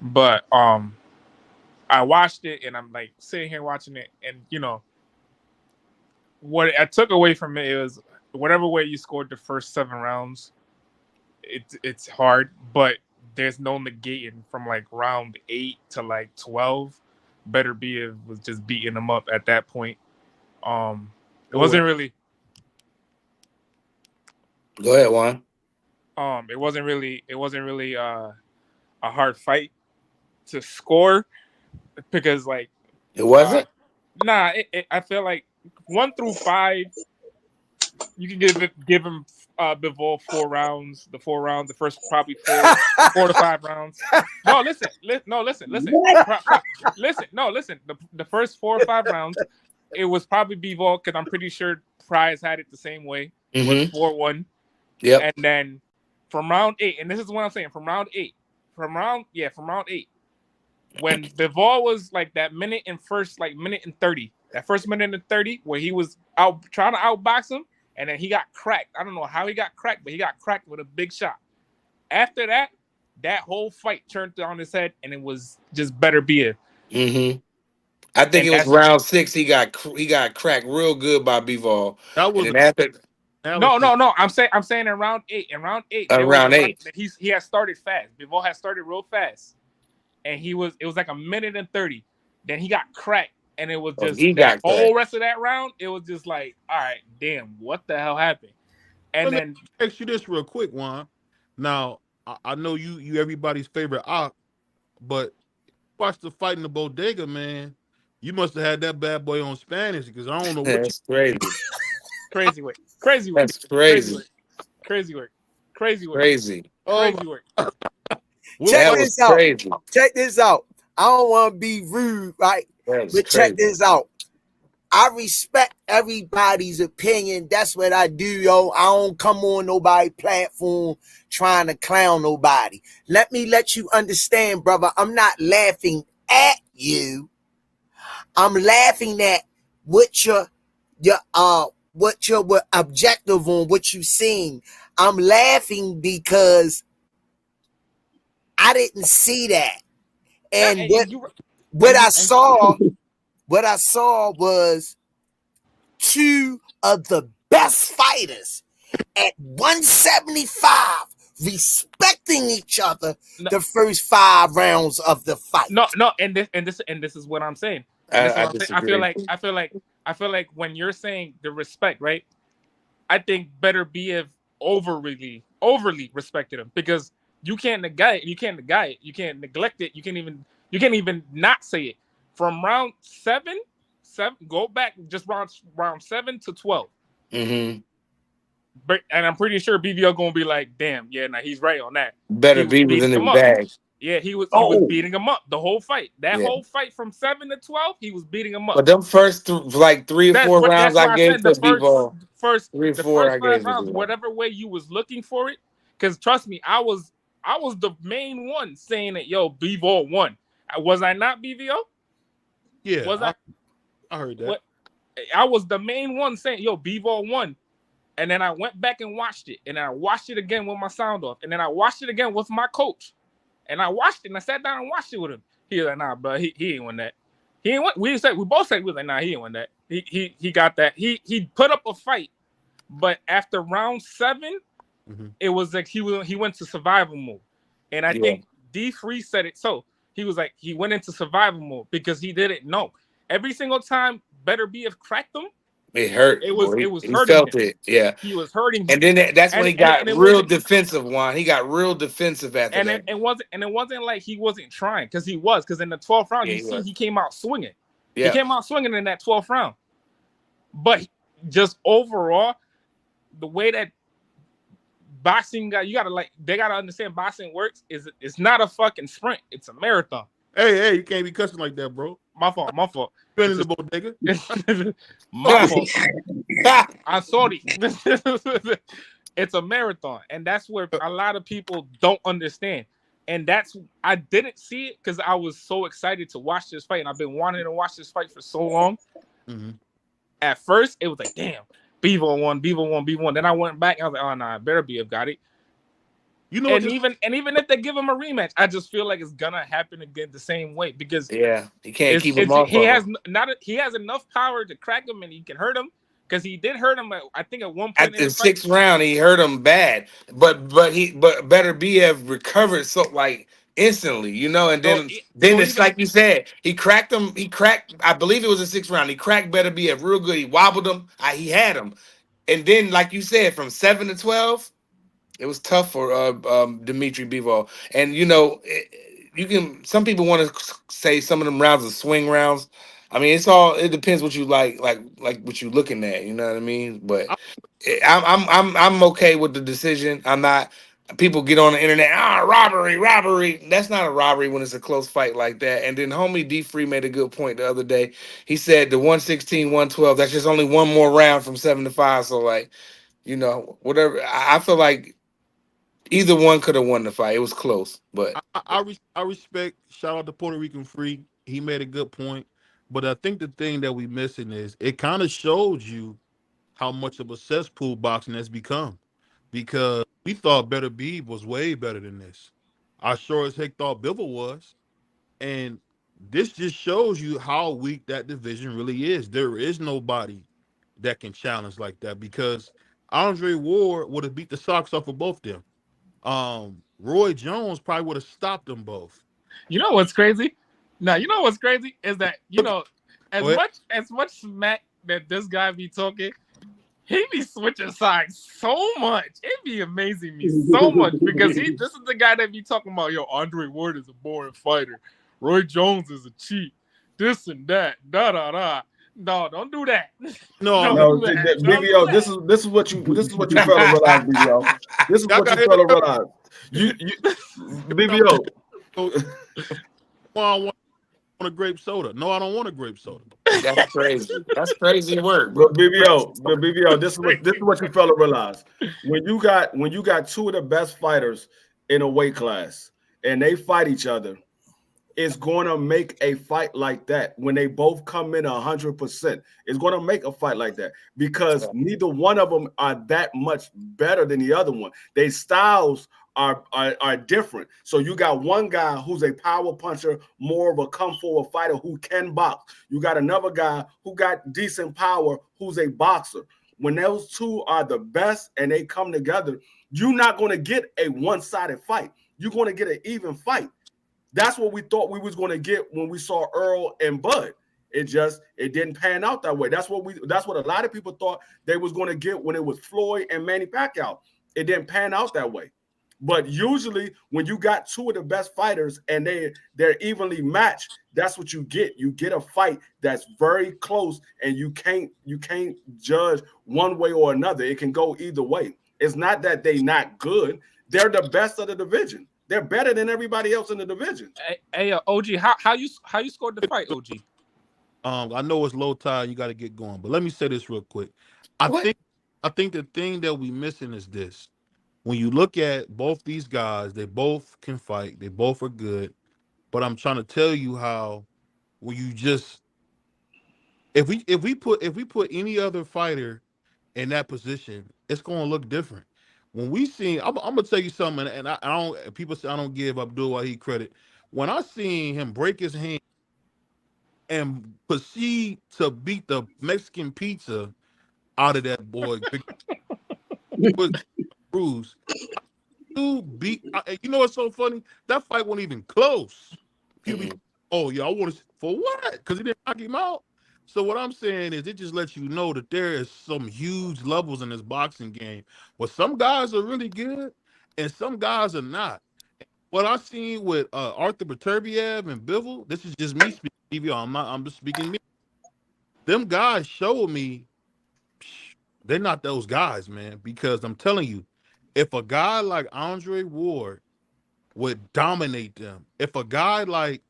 but I watched it and I'm like sitting here watching it, and you know what I took away from it was whatever way you scored the first 7 rounds, it's hard, but there's no negating from like round 8 to like 12. Better Be was just beating them up at that point. It wasn't really. Go ahead, Juan. It wasn't really a hard fight to score because like it wasn't. I feel like 1 through 5, you can give him Bivol 4 rounds. The 4 rounds, the first probably 4 to 5 rounds. No, listen. The first 4 or 5 rounds, it was probably Bivol because I'm pretty sure Prize had it the same way. It was 4-1. Yep. And then from round 8, and this is what I'm saying, from round 8, when Bivol was like that minute and 30, that first minute and 30, where he was out trying to outbox him, and then he got cracked. I don't know how he got cracked, but he got cracked with a big shot. After that, that whole fight turned on his head, and it was just Better Be. I think it was round 6. He got cracked real good by Bivol. That was No. I'm saying in round 8. In round 8, he had started fast. Bivol had started real fast, and it was like a minute and 30. Then he got cracked, and it was just the whole rest of that round. It was just like, all right, damn, what the hell happened? And then ask you this real quick, Juan. Now I know you everybody's favorite op, but watch the fight in the bodega, man. You must have had that bad boy on Spanish because I don't know what. That's crazy. Crazy work. That's crazy. Crazy work. Check this out. I don't want to be rude, right? But check this out. I respect everybody's opinion. That's what I do, yo. I don't come on nobody's platform trying to clown nobody. Let me let you understand, brother. I'm not laughing at you. I'm laughing at what your objective on what you seen. I'm laughing because I didn't see that. And what I saw was 2 of the best fighters at 175 respecting each other the first 5 rounds of the fight. No, and this is what I'm saying. I feel like when you're saying the respect, right? I think Better Be overly respected him because you can't negate it. You can't neglect it. You can't even not say it. From round 7, go back just round 7 to 12. But and I'm pretty sure BVO gonna be like, damn, yeah, nah, he's right on that. Better Be was in his bag. Yeah, he was beating him up the whole fight. Whole fight from 7 to 12, he was beating him up. But them first 3 or 4 rounds I gave to Bivol. First 3 or 4 rounds, whatever way you was looking for it. Because trust me, I was the main one saying that Bivol won. Was I not BVO? Yeah, I heard that. I was the main one saying Bivol won. And then I went back and watched it. And then I watched it again with my sound off. And then I watched it again with my coach. And I watched it and I sat down and watched it with him. He was like, nah, bro, he ain't win that. He ain't win. We both said, we was like, nah, he ain't win that. He got that. He put up a fight. But after round 7, it was like he went to survival mode. And I think D3 said it. So he was like, he went into survival mode because he didn't know. Every single time Better Be cracked him, it hurt. It was he hurting felt him. it. Yeah. He was hurting him. And then that's when he got real defensive, Juan. He got real defensive after that. It wasn't like he wasn't trying because he was. Because in the 12th round, he came out swinging. Yeah. He came out swinging in that 12th round. But just overall, the way that boxing guy, they gotta understand boxing works. It's not a fucking sprint, it's a marathon. Hey, you can't be cussing like that, bro. My fault. Been in the bodega. My fault. I'm sorry. It's a marathon, and that's where a lot of people don't understand. And I didn't see it because I was so excited to watch this fight, and I've been wanting to watch this fight for so long. Mm-hmm. At first, it was like, damn, Beaver won. Then I went back and I was like, oh nah, better be have got it. You know, even if they give him a rematch, I just feel like it's gonna happen again the same way because he can't keep him off. He has enough power to crack him and he can hurt him because he did hurt him. I think at one point at the 6th round he hurt him bad, but Better BF recovered so like instantly, you know, and then it's like you said, he cracked him. I believe it was the 6th round. He cracked Better BF real good. He wobbled him. He had him, and then like you said, from 7 to 12. It was tough for Dimitri Bivol. And, you know, some people want to say some of them rounds are swing rounds. I mean, it depends what you like what you're looking at, you know what I mean? But I'm okay with the decision. I'm not. People get on the internet, robbery. That's not a robbery when it's a close fight like that. And then homie D Free made a good point the other day. He said the 116, 112, that's just only one more round from 7 to 5. So like, you know, whatever. I feel like either one could have won the fight. It was close, but I respect. Shout out to Puerto Rican Free. He made a good point, but I think the thing that we missing is it kind of showed you how much of a cesspool boxing has become, because we thought Better Beeb was way better than this. I sure as heck thought Bivol was, and this just shows you how weak that division really is. There is nobody that can challenge like that because Andre Ward would have beat the socks off of both them. Roy Jones probably would have stopped them both. You know what's crazy? Now, you know what's crazy is that, you know, as much smack that this guy be talking, he be switching sides so much. It be amazing me so much because this is the guy that be talking about, yo, Andre Ward is a boring fighter. Roy Jones is a cheat. This and that. Da. No, don't do that. No, BBO. This is what you fail to realize, BBO. This is what you fail to realize. You BBO. Well, I want a grape soda. No, I don't want a grape soda. That's crazy. That's crazy work, bro. BBO. This is what you fail to realize. When you got two of the best fighters in a weight class and they fight each other, it's going to make a fight like that when they both come in 100%. It's going to make a fight like that because neither one of them are that much better than the other one. Their styles are different. So you got one guy who's a power puncher, more of a come forward fighter who can box. You got another guy who got decent power, who's a boxer. When those two are the best and they come together, you're not going to get a one-sided fight. You're going to get an even fight. That's what we thought we was going to get when we saw Earl and Bud. It didn't pan out that way. That's what a lot of people thought they was going to get when it was Floyd and Manny Pacquiao. It didn't pan out that way. But usually when you got two of the best fighters and they're evenly matched, that's what you get. You get a fight that's very close and you can't judge one way or another. It can go either way. It's not that they're not good. They're the best of the division. They're better than everybody else in the division. Hey, OG, how you scored the fight, OG? I know it's low tide. You got to get going, but let me say this real quick. I think the thing that we missing is this. When you look at both these guys, they both can fight. They both are good. But I'm trying to tell you how when you just if we put any other fighter in that position, it's going to look different. When we seen, I'm gonna tell you something, and I don't. People say I don't give Abdul Wahid credit. When I seen him break his hand and proceed to beat the Mexican pizza out of that boy, Cruz, you know what's so funny? That fight wasn't even close. Oh yeah, I want to for what? Because he didn't knock him out. So what I'm saying is it just lets you know that there is some huge levels in this boxing game where some guys are really good and some guys are not. What I've seen with Arthur Beterbiev and Bivol, this is just me speaking. I'm just speaking. Them guys showed me they're not those guys, man, because I'm telling you, if a guy like Andre Ward would dominate them, if a guy like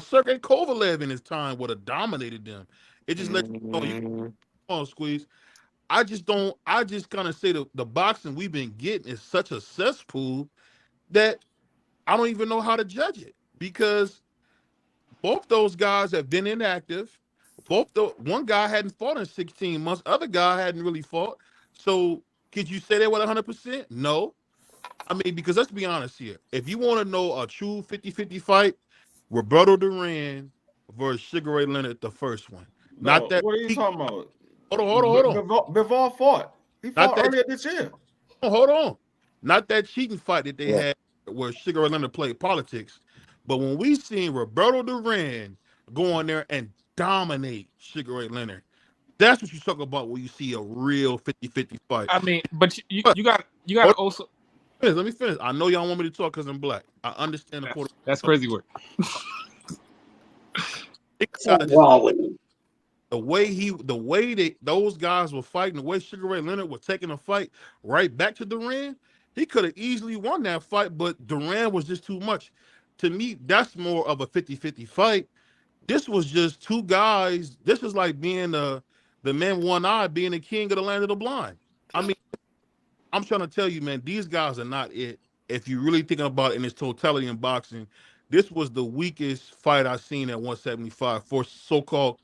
Sergey Kovalev in his time would have dominated them, it just lets you know you Mm, on squeeze. I just don't. I just kind of say the boxing we've been getting is such a cesspool that I don't even know how to judge it because both those guys have been inactive. One guy hadn't fought in 16 months, other guy hadn't really fought. So could you say they were 100%? No. I mean, because let's be honest here. If you want to know a true 50-50 fight, Roberto Duran versus Sugar Ray Leonard, the first one. No, Not that. what are you talking about? Hold on. Bivol fought. He Not fought that- earlier this year. Hold on. Not that cheating fight that they Yeah. had where Sugar Ray Leonard played politics. But when we seen Roberto Duran go in there and dominate Sugar Ray Leonard, that's what you talk about when you see a real 50-50 fight. I mean, but you got to also. Let me finish. I know y'all want me to talk because I'm black. I understand the point. That's crazy work. What's wrong with him? The way those guys were fighting, the way Sugar Ray Leonard was taking a fight right back to Duran, he could have easily won that fight, but Duran was just too much. To me, that's more of a 50-50 fight. This was just two guys. This is like being the man one eye, being the king of the land of the blind. I mean, I'm trying to tell you, man, these guys are not it. If you're really thinking about it in its totality in boxing, this was the weakest fight I've seen at 175 for so-called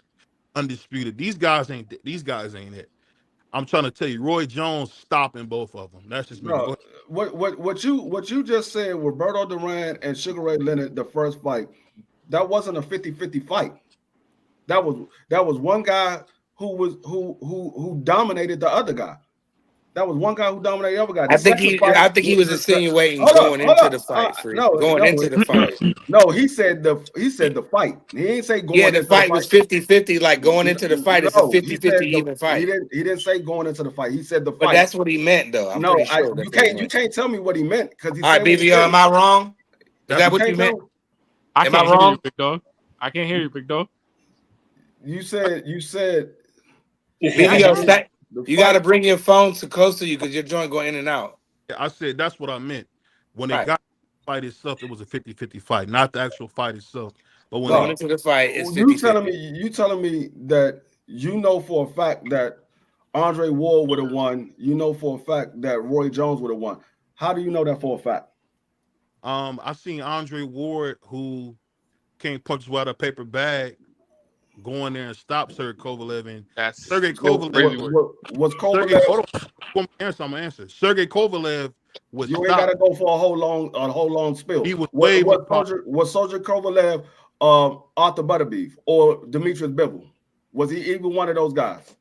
undisputed. These guys ain't it. I'm trying to tell you, Roy Jones stopping both of them. That's just me. No, what you just said, Roberto Duran and Sugar Ray Leonard, the first fight, that wasn't a 50-50 fight. That was one guy who dominated the other guy. That was one guy who dominated the other guy. I think he was insinuating going into the fight. Into the fight. No, he said the fight. He didn't say going. Yeah, the fight was 50-50. Like going into the fight, it's a 50-50 even fight. He didn't say going into the fight. He said the fight. But that's what he meant, though. I'm pretty sure. You can't tell me what he meant because he. All right, BBO, am I wrong? Is that what you meant? I Am I can't hear wrong? you, big dog. I can't hear you, big dog. You said. BBO, you got to bring your phone close to you because your joint going in and out. I said that's what I meant. When they Right. got the fight itself, it was a 50-50 fight, not the actual fight itself. But when Going they, into the fight, it's 50-50. You telling me that you know for a fact that Andre Ward would have won. You know for a fact that Roy Jones would have won. How do you know that for a fact? I seen Andre Ward, who can't punch without a paper bag, go in there and stop Sergey Kovalev. And That's Sergey crazy Kovalev. work. Was Sergey, Kovalev? hold on. I'm gonna answer. Sergey Kovalev was You ain't stopped. gotta go for a whole long spill. He was way was Soldier Kovalev, Arthur Butterbeef, or Demetrius Bivol? Was he even one of those guys?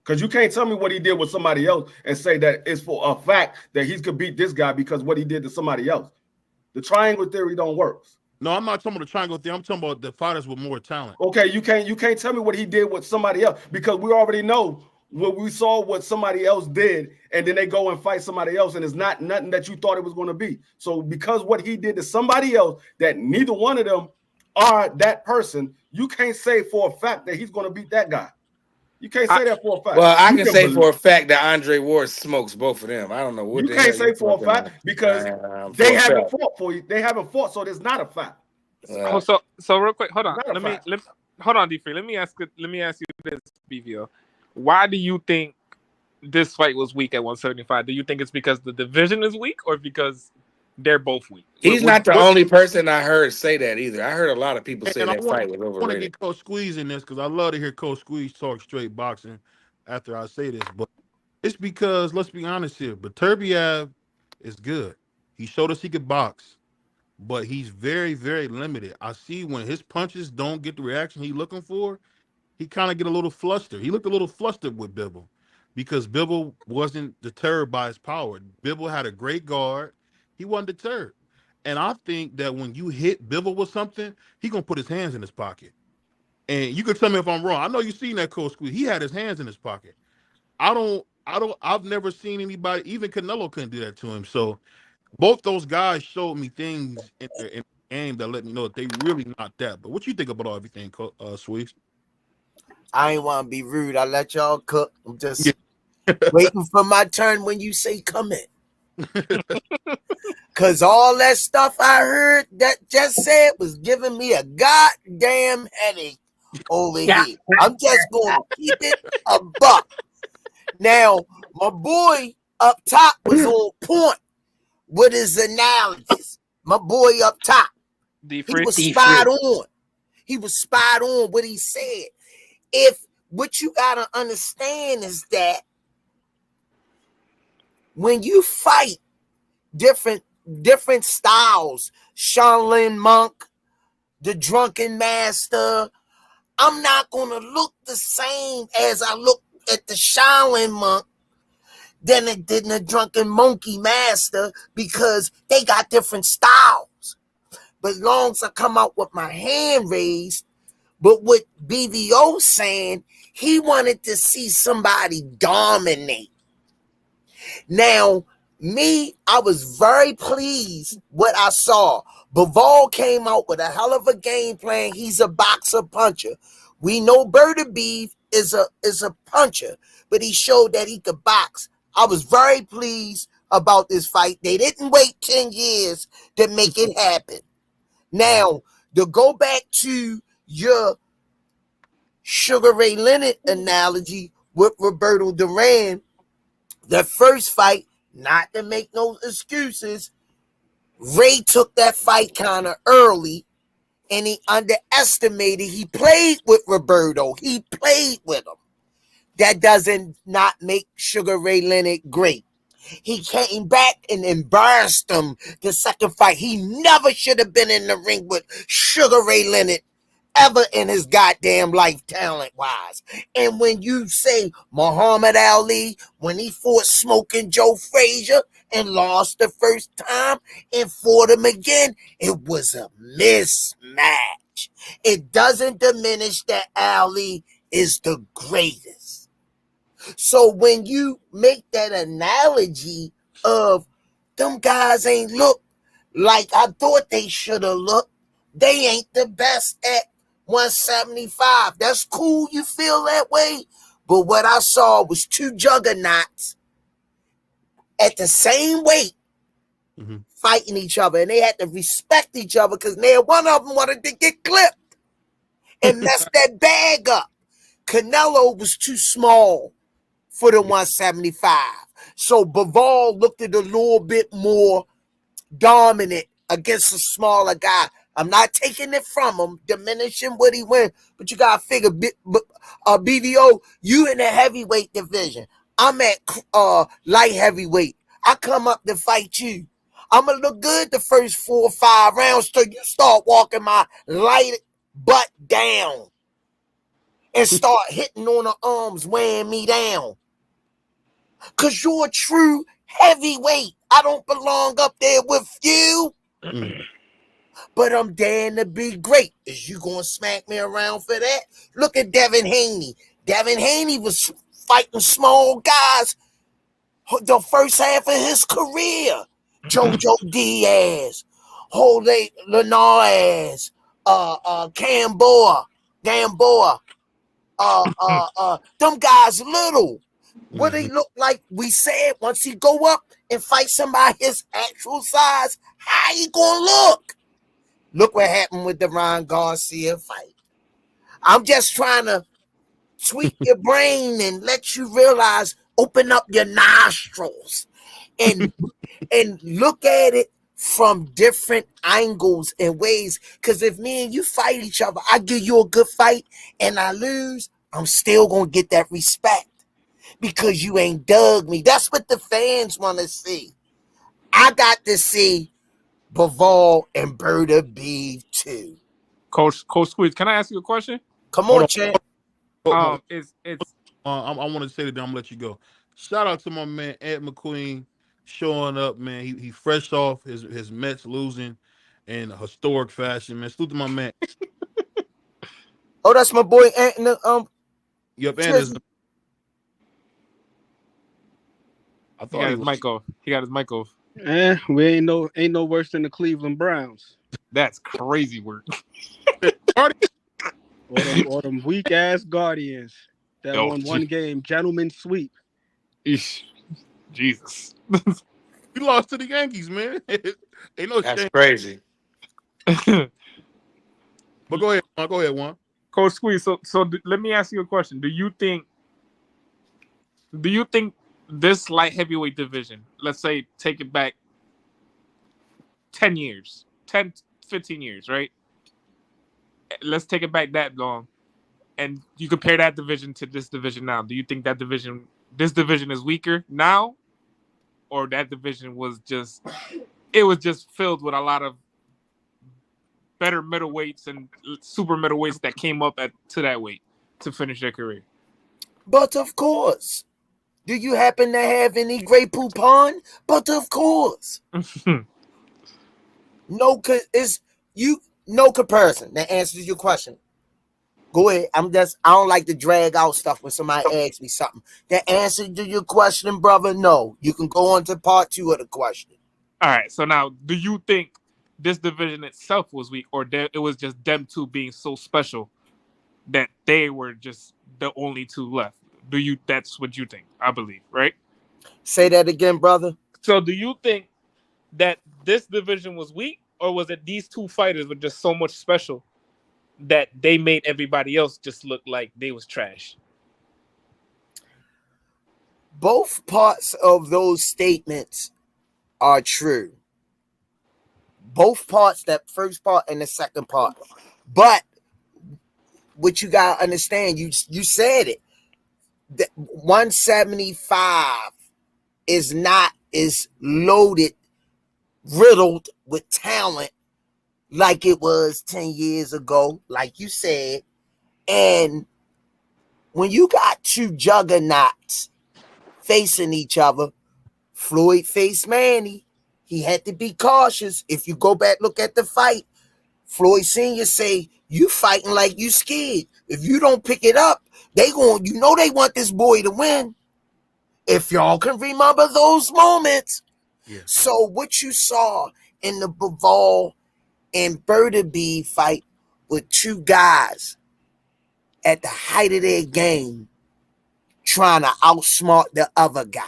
Because you can't tell me what he did with somebody else and say that it's for a fact that he could beat this guy because what he did to somebody else. The triangle theory don't work. No, I'm not talking about the triangle thing. I'm talking about the fighters with more talent. Okay, you can't tell me what he did with somebody else because we already know what we saw what somebody else did, and then they go and fight somebody else, and it's not nothing that you thought it was going to be. So because what he did to somebody else that neither one of them are that person, you can't say for a fact that he's going to beat that guy. You can't say that for a fact. Well, I You can say believe- for a fact that Andre Ward smokes both of them. I don't know what you the can't hell say you're for a talking fact about. because For they a haven't fact. fought for you. They haven't fought, so there's not a fact. Oh, so real quick, hold on. Not a fact. Hold on, D3. Let me ask you this, BVO. Why do you think this fight was weak at 175? Do you think it's because the division is weak or because they're both weak? He's not the only person I heard say that either. I heard a lot of people say And that fight was I want to overrated. get Coach Squeeze in this because I love to hear Coach Squeeze talk straight boxing after I say this. But it's because, let's be honest here, Beterbiev is good. He showed us he could box, but he's very, very limited. I see when his punches don't get the reaction he's looking for, he kind of get a little flustered. He looked a little flustered with Bivol because Bivol wasn't deterred by his power. Bivol had a great guard. He wasn't deterred. And I think that when you hit Bivol with something, he's going to put his hands in his pocket. And you can tell me if I'm wrong. I know you've seen that Coach Squeeze. He had his hands in his pocket. I've never seen anybody, even Canelo couldn't do that to him. So both those guys showed me things in the game that let me know that they really not that. But what you think about everything, Squeeze? I ain't want to be rude. I let y'all cook. I'm just Waiting for my turn when you say come in. Cause all that stuff I heard that just said was giving me a goddamn headache over here. I'm just gonna keep it a buck. Now, my boy up top was on point with his analogies. My boy up top. He was spot on. He was spot on what he said. If what you gotta understand is that when you fight different styles, Shaolin monk, the drunken master, I'm not gonna look the same as I look at the Shaolin monk than it did the drunken monkey master because they got different styles. But long as I come out with my hand raised, but what BVO saying, he wanted to see somebody dominate. Now, me, I was very pleased what I saw. Bivol came out with a hell of a game plan. He's a boxer puncher. We know Berta Beef is a puncher, but he showed that he could box. I was very pleased about this fight. They didn't wait 10 years to make it happen. Now, to go back to your Sugar Ray Leonard analogy with Roberto Duran, the first fight, not to make no excuses, Ray took that fight kind of early and he underestimated. He played with Roberto. He played with him. That doesn't not make Sugar Ray Leonard great. He came back and embarrassed him the second fight. He never should have been in the ring with Sugar Ray Leonard ever in his goddamn life, talent-wise. And when you say Muhammad Ali, when he fought Smoking Joe Frazier and lost the first time and fought him again, it was a mismatch. It doesn't diminish that Ali is the greatest. So when you make that analogy of them guys ain't look like I thought they should have looked, they ain't the best at 175. That's cool, you feel that way. But what I saw was two juggernauts at the same weight fighting each other, and they had to respect each other because one of them wanted to get clipped and mess that bag up. Canelo was too small for the 175. So Bivol looked at a little bit more dominant against a smaller guy. I'm not taking it from him, diminishing what he went, but you gotta figure, BVO, you in the heavyweight division. I'm at light heavyweight. I come up to fight you. I'm gonna look good the first 4 or 5 rounds till you start walking my light butt down and start hitting on the arms, weighing me down. Cause you're a true heavyweight. I don't belong up there with you. But I'm daring to be great. Is you gonna smack me around for that? Look at Devin Haney. Devin Haney was fighting small guys the first half of his career. Jojo Diaz, Jose Linares, Gamboa. Them guys little. What he look like, we said, once he go up and fight somebody his actual size, how he gonna look? Look what happened with the Ron Garcia fight. I'm just trying to tweak your brain and let you realize, open up your nostrils and look at it from different angles and ways. Because if me and you fight each other, I give you a good fight and I lose, I'm still going to get that respect because you ain't dug me. That's what the fans want to see. I got to see Bivol and Berta Beef too. Coach Squeeze, can I ask you a question? Come on, champ. I want to say that, then I'm gonna let you go. Shout out to my man Ed McQueen showing up, man. He fresh off his Mets losing in a historic fashion, man. Salute to my man. Oh, that's my boy Ant. Yep, and I thought he got his mic off. He got his mic off. We ain't no worse than the Cleveland Browns. That's crazy work. or them weak ass Guardians that won one game, gentleman sweep. Eesh. Jesus. We lost to the Yankees, man. Ain't no That's shame. crazy. But go ahead, Juan. Go ahead, Juan. Coach Squeeze. So let me ask you a question. Do you think this light heavyweight division, let's say take it back 10 years, 10, 15 years, right? Let's take it back that long. And you compare that division to this division now. Do you think this division is weaker now? Or that division was just filled with a lot of better middleweights and super middleweights that came up to that weight to finish their career? But of course. Do you happen to have any Grey Poupon? But of course. No comparison. That answers your question. Go ahead. I don't like to drag out stuff when somebody asks me something. The answer to your question, brother, no. You can go on to part 2 of the question. All right. So now, do you think this division itself was weak, or it was just them two being so special that they were just the only two left? That's what you think, I believe, right? Say that again, brother. So do you think that this division was weak, or was it these two fighters were just so much special that they made everybody else just look like they was trash? Both parts of those statements are true. Both parts, that first part and the second part. But what you gotta understand, you said it. The 175 is loaded, riddled with talent like it was 10 years ago, like you said. And when you got two juggernauts facing each other, Floyd faced Manny. He had to be cautious. If you go back, look at the fight, Floyd Sr. say, you fighting like you scared. If you don't pick it up, they want this boy to win. If y'all can remember those moments. Yeah. So what you saw in the Bivol and Berterby fight with two guys at the height of their game trying to outsmart the other guy.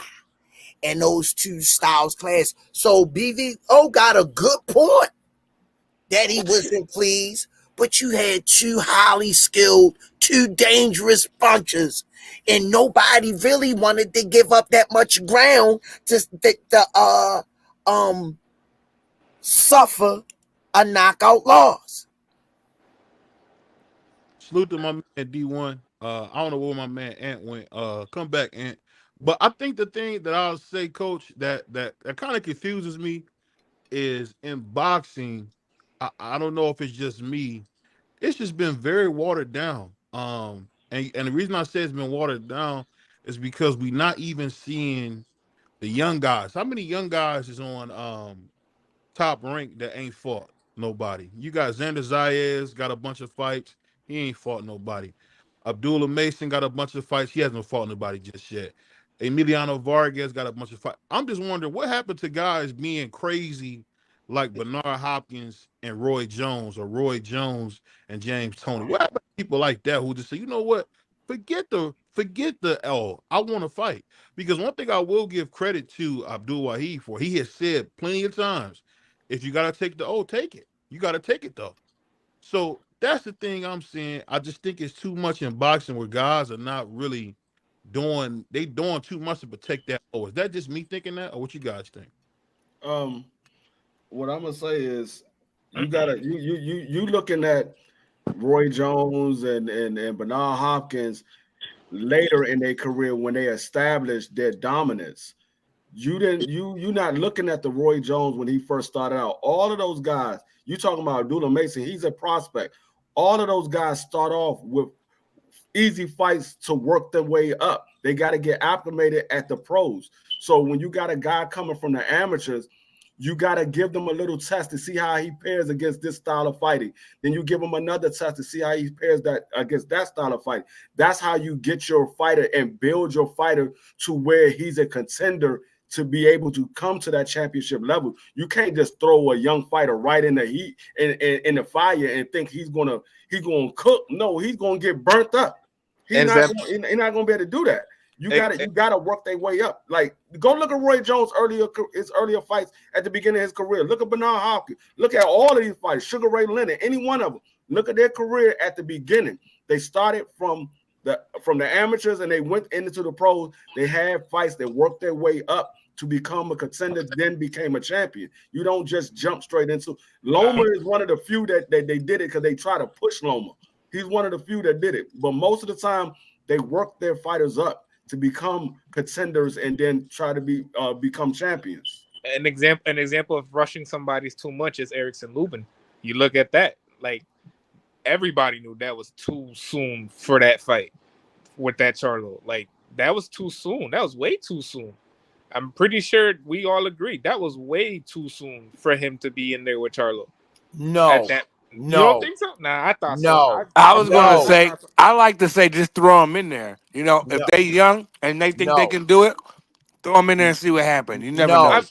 And those two styles clash. So BVO got a good point that he wasn't pleased, but you had two highly skilled, two dangerous punchers, and nobody really wanted to give up that much ground to suffer a knockout loss. Salute to my man D1. I don't know where my man Ant went. Come back, Ant. But I think the thing that I'll say, Coach, that kind of confuses me is in boxing. I don't know if it's just me. It's just been very watered down. And the reason I say it's been watered down is because we're not even seeing the young guys. How many young guys is on Top Rank that ain't fought nobody? You got Xander Zayas, got a bunch of fights. He ain't fought nobody. Abdullah Mason got a bunch of fights. He hasn't fought nobody just yet. Emiliano Vargas got a bunch of fights. I'm just wondering what happened to guys being crazy like Bernard Hopkins and Roy Jones, or Roy Jones and James Toney. What happened to people like that who just say, you know what? Forget the L. I want to fight. Because one thing I will give credit to Abdul Wahid for, he has said plenty of times, if you got to take the O, take it. You got to take it, though. So that's the thing I'm saying. I just think it's too much in boxing where guys are not really doing too much to protect that O. Is that just me thinking that, or what you guys think? What I'm gonna say is you looking at Roy Jones and Bernard Hopkins later in their career when they established their dominance. You're not looking at the Roy Jones when he first started out. All of those guys, you talking about Abdullah Mason, he's a prospect. All of those guys start off with easy fights to work their way up. They got to get acclimated at the pros. So when you got a guy coming from the amateurs, you got to give them a little test to see how he pairs against this style of fighting. Then you give him another test to see how he pairs that against that style of fight. That's how you get your fighter and build your fighter to where he's a contender to be able to come to that championship level. You can't just throw a young fighter right in the heat and in the fire and think he's gonna cook. No, he's gonna get burnt up. He's not gonna be able to do that. You gotta work their way up. Like, go look at Roy Jones' earlier fights at the beginning of his career. Look at Bernard Hopkins. Look at all of these fights. Sugar Ray Leonard, any one of them. Look at their career at the beginning. They started from the amateurs and they went into the pros. They had fights that worked their way up to become a contender, then became a champion. You don't just jump straight into. Loma is one of the few that they did it because they try to push Loma. He's one of the few that did it. But most of the time, they work their fighters up to become contenders and then try to become champions. An example of rushing somebody's too much is Erickson Lubin. You look at that, like everybody knew that was too soon for that fight with that Charlo. Like that was too soon. That was way too soon. I'm pretty sure we all agree that was way too soon for him to be in there with Charlo. No. You don't think so? Nah, I thought so. I was going to say, I like to say just throw them in there. You know, if they young and they think they can do it, throw them in there and see what happens. You never know.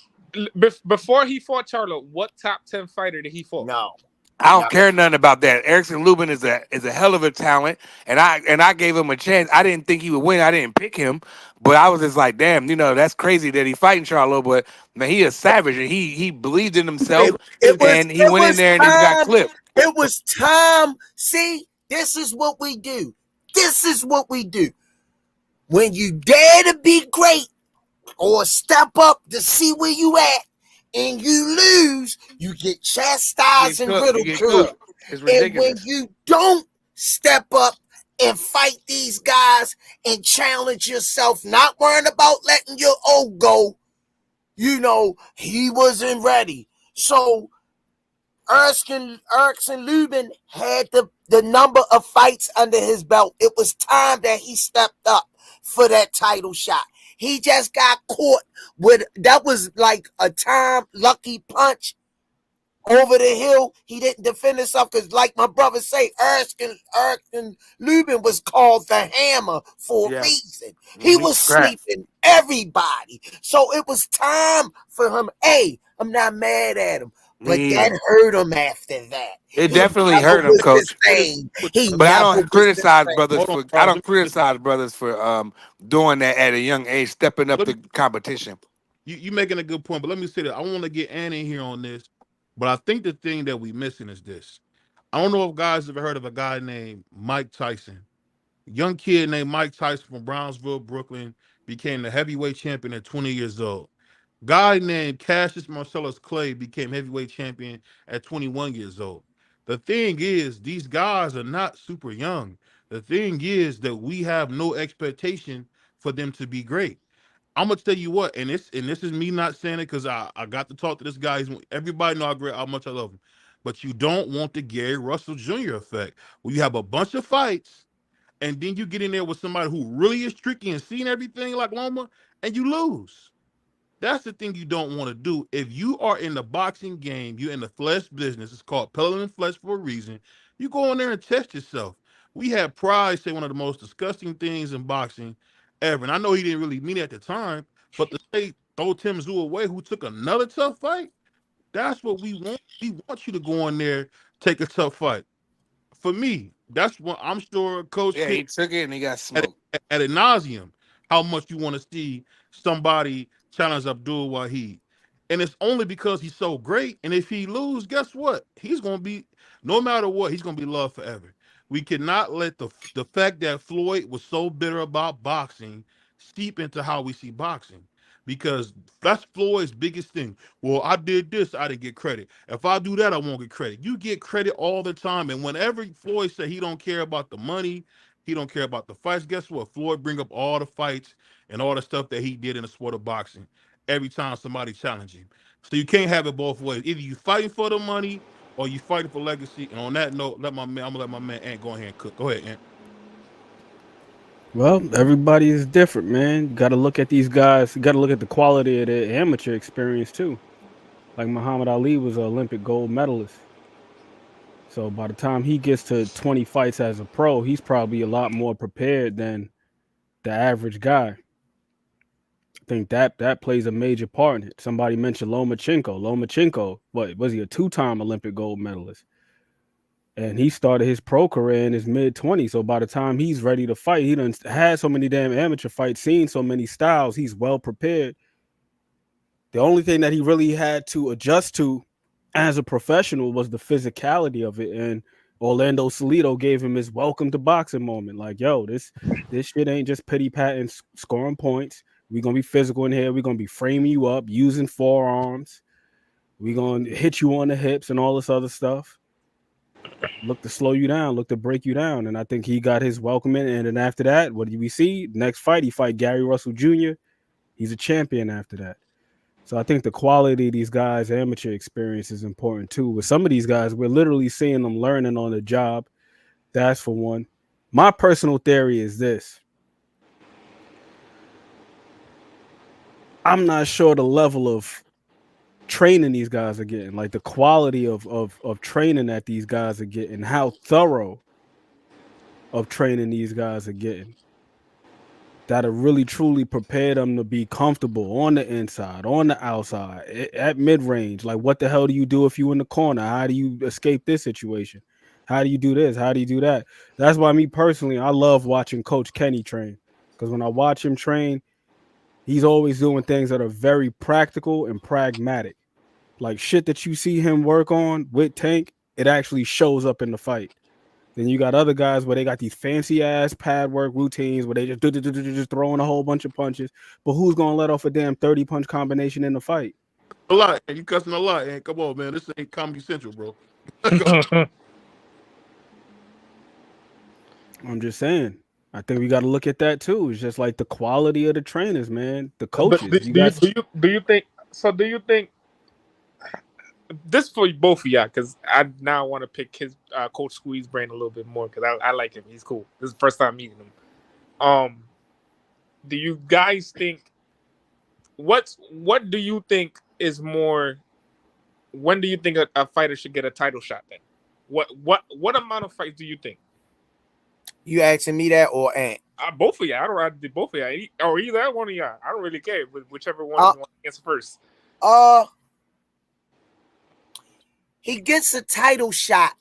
Before he fought Charlo, what top 10 fighter did he fight? No. I don't care nothing about that. Erickson Lubin is a hell of a talent, and I gave him a chance. I didn't think he would win. I didn't pick him, but I was just like, damn, you know, that's crazy that he fighting Charlo. But man, he is savage, and he believed in himself, and he went in there and he got clipped. It was time. See, this is what we do. This is what we do. When you dare to be great or step up to see where you at, and you lose, you get chastised and ridiculed. And when you don't step up and fight these guys and challenge yourself, not worrying about letting your old go, you know, he wasn't ready. So Erickson Lubin had the number of fights under his belt. It was time that he stepped up for that title shot. He just got caught with, that was like a time lucky punch over the hill. He didn't defend himself because, like my brother say, Erickson Lubin was called the Hammer for a reason. He was sleeping everybody. So it was time for him. Hey, I'm not mad at him, but that hurt him after that. It definitely hurt him, Coach. But I don't criticize brothers for brothers for doing that at a young age, stepping up the competition. You making a good point, but let me say that I want to get Ann in here on this. But I think the thing that we missing is this. I don't know if guys ever heard of a guy named Mike Tyson. A young kid named Mike Tyson from Brownsville, Brooklyn, became the heavyweight champion at 20 years old. Guy named Cassius Marcellus Clay became heavyweight champion at 21 years old. The thing is, these guys are not super young. The thing is that we have no expectation for them to be great. I'm gonna tell you what, and this is me not saying it because I got to talk to this guy. Everybody know how much I love him, but you don't want the Gary Russell Jr. effect where you have a bunch of fights and then you get in there with somebody who really is tricky and seeing everything like Loma and you lose. That's the thing you don't want to do. If you are in the boxing game, you're in the flesh business. It's called peddling in flesh for a reason. You go in there and test yourself. We had Pride say one of the most disgusting things in boxing ever. And I know he didn't really mean it at the time, but to say throw Tim Tszyu away, who took another tough fight, that's what we want. We want you to go in there, take a tough fight. For me, that's what I'm sure Coach he took it and he got smoked. At ad nauseum, how much you want to see somebody challenge Abdul Wahid. And it's only because he's so great. And if he lose, guess what? He's going to be, no matter what, he's going to be loved forever. We cannot let the fact that Floyd was so bitter about boxing seep into how we see boxing, because that's Floyd's biggest thing. Well, I did this, I didn't get credit. If I do that, I won't get credit. You get credit all the time. And whenever Floyd said he don't care about the money, he don't care about the fights, guess what? Floyd bring up all the fights and all the stuff that he did in the sport of boxing every time somebody challenged him. So you can't have it both ways. Either you fighting for the money or you fighting for legacy. And on that note, I'm gonna let my man Ant go ahead and cook. Go ahead, Ant. Well, everybody is different, man. Got to look at these guys. Got to look at the quality of their amateur experience too. Like Muhammad Ali was an Olympic gold medalist. So by the time he gets to 20 fights as a pro, he's probably a lot more prepared than the average guy. I think that plays a major part in it. Somebody mentioned Lomachenko. What was he, a 2-time Olympic gold medalist? And he started his pro career in his mid-20s. So by the time he's ready to fight, he done had so many damn amateur fights, seen so many styles. He's well prepared. The only thing that he really had to adjust to as a professional was the physicality of it. And Orlando Salido gave him his welcome to boxing moment. Like, yo, this shit ain't just pity patting, scoring points. We're going to be physical in here. We're going to be framing you up, using forearms. We're going to hit you on the hips and all this other stuff. Look to slow you down, look to break you down. And I think he got his welcome in. And then after that, what did we see? Next fight, he fight Gary Russell Jr. He's a champion after that. So I think the quality of these guys' amateur experience is important too. With some of these guys, we're literally seeing them learning on the job. That's for one. My personal theory is this. I'm not sure the level of training these guys are getting, like the quality of training that these guys are getting, how thorough of training these guys are getting, that'll really truly prepare them to be comfortable on the inside, on the outside, at mid-range. Like, what the hell do you do if you in the corner? How do you escape this situation? How do you do this? How do you do that? That's why me personally, I love watching Coach Kenny train, because when I watch him train, he's always doing things that are very practical and pragmatic. Like shit that you see him work on with Tank, it actually shows up in the fight. Then you got other guys where they got these fancy ass pad work routines where they just throwing a whole bunch of punches. But who's gonna let off a damn 30 punch combination in the fight? A lot. You cussing a lot, man. Come on, man. This ain't Comedy Central, bro. I'm just saying. I think we got to look at that too. It's just like the quality of the trainers, man. The coaches. Do you think this for both of y'all, because I now want to pick his Coach Squeeze brain a little bit more, because I like him. He's cool. This is the first time meeting him. Do you guys think what do you think is more? When do you think a fighter should get a title shot? Then, what amount of fights do you think? You asking me that or Ant? Both of y'all. I don't know. Both of y'all, or either one of y'all. I don't really care. Whichever one you want to answer first. He gets a title shot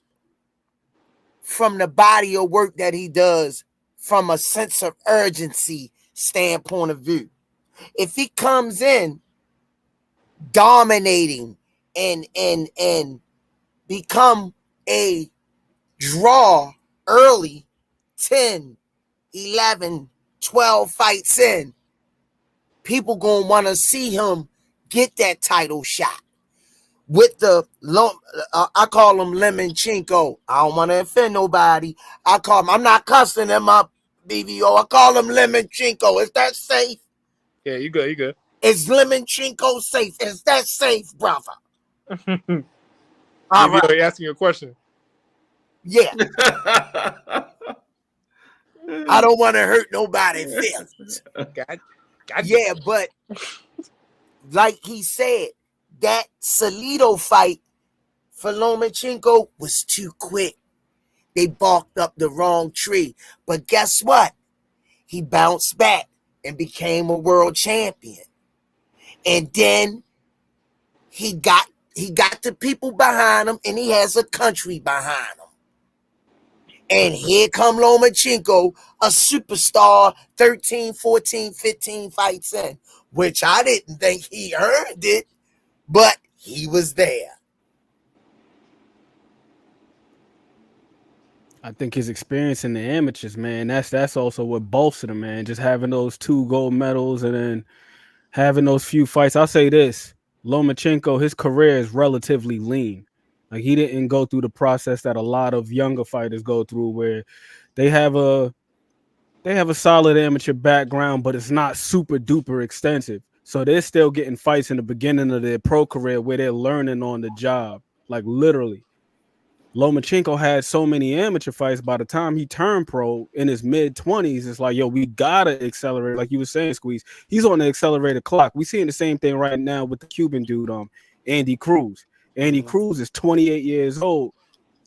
from the body of work that he does from a sense of urgency standpoint of view. If he comes in dominating and become a draw early, 10, 11, 12 fights in, people going to want to see him get that title shot. With the I call him Lemon-Chenko. I don't want to offend nobody. I'm not cussing him up, BVO. I call him Lemon-Chenko. Is that safe? Yeah, you good. You good. Is Lemon-Chenko safe? Is that safe, brother? All right. Are asking you a question? Yeah. I don't want to hurt nobody's feelings. Yeah, but like he said, that Salido fight for Lomachenko was too quick. They barked up the wrong tree. But guess what? He bounced back and became a world champion. And then he got the people behind him, and he has a country behind him. And here come Lomachenko, a superstar, 13, 14, 15 fights in, which I didn't think he earned it, but he was there. I think his experience in the amateurs, man, that's also what bolstered him, man. Just having those 2 gold medals and then having those few fights. I'll say this, Lomachenko, his career is relatively lean. Like, he didn't go through the process that a lot of younger fighters go through, where they have a solid amateur background, but it's not super duper extensive. So they're still getting fights in the beginning of their pro career where they're learning on the job, like literally. Lomachenko had so many amateur fights. By the time he turned pro in his mid-20s, it's like, yo, we gotta accelerate. Like you were saying, Squeeze, he's on the accelerated clock. We're seeing the same thing right now with the Cuban dude, Andy Cruz. Andy Cruz is 28 years old.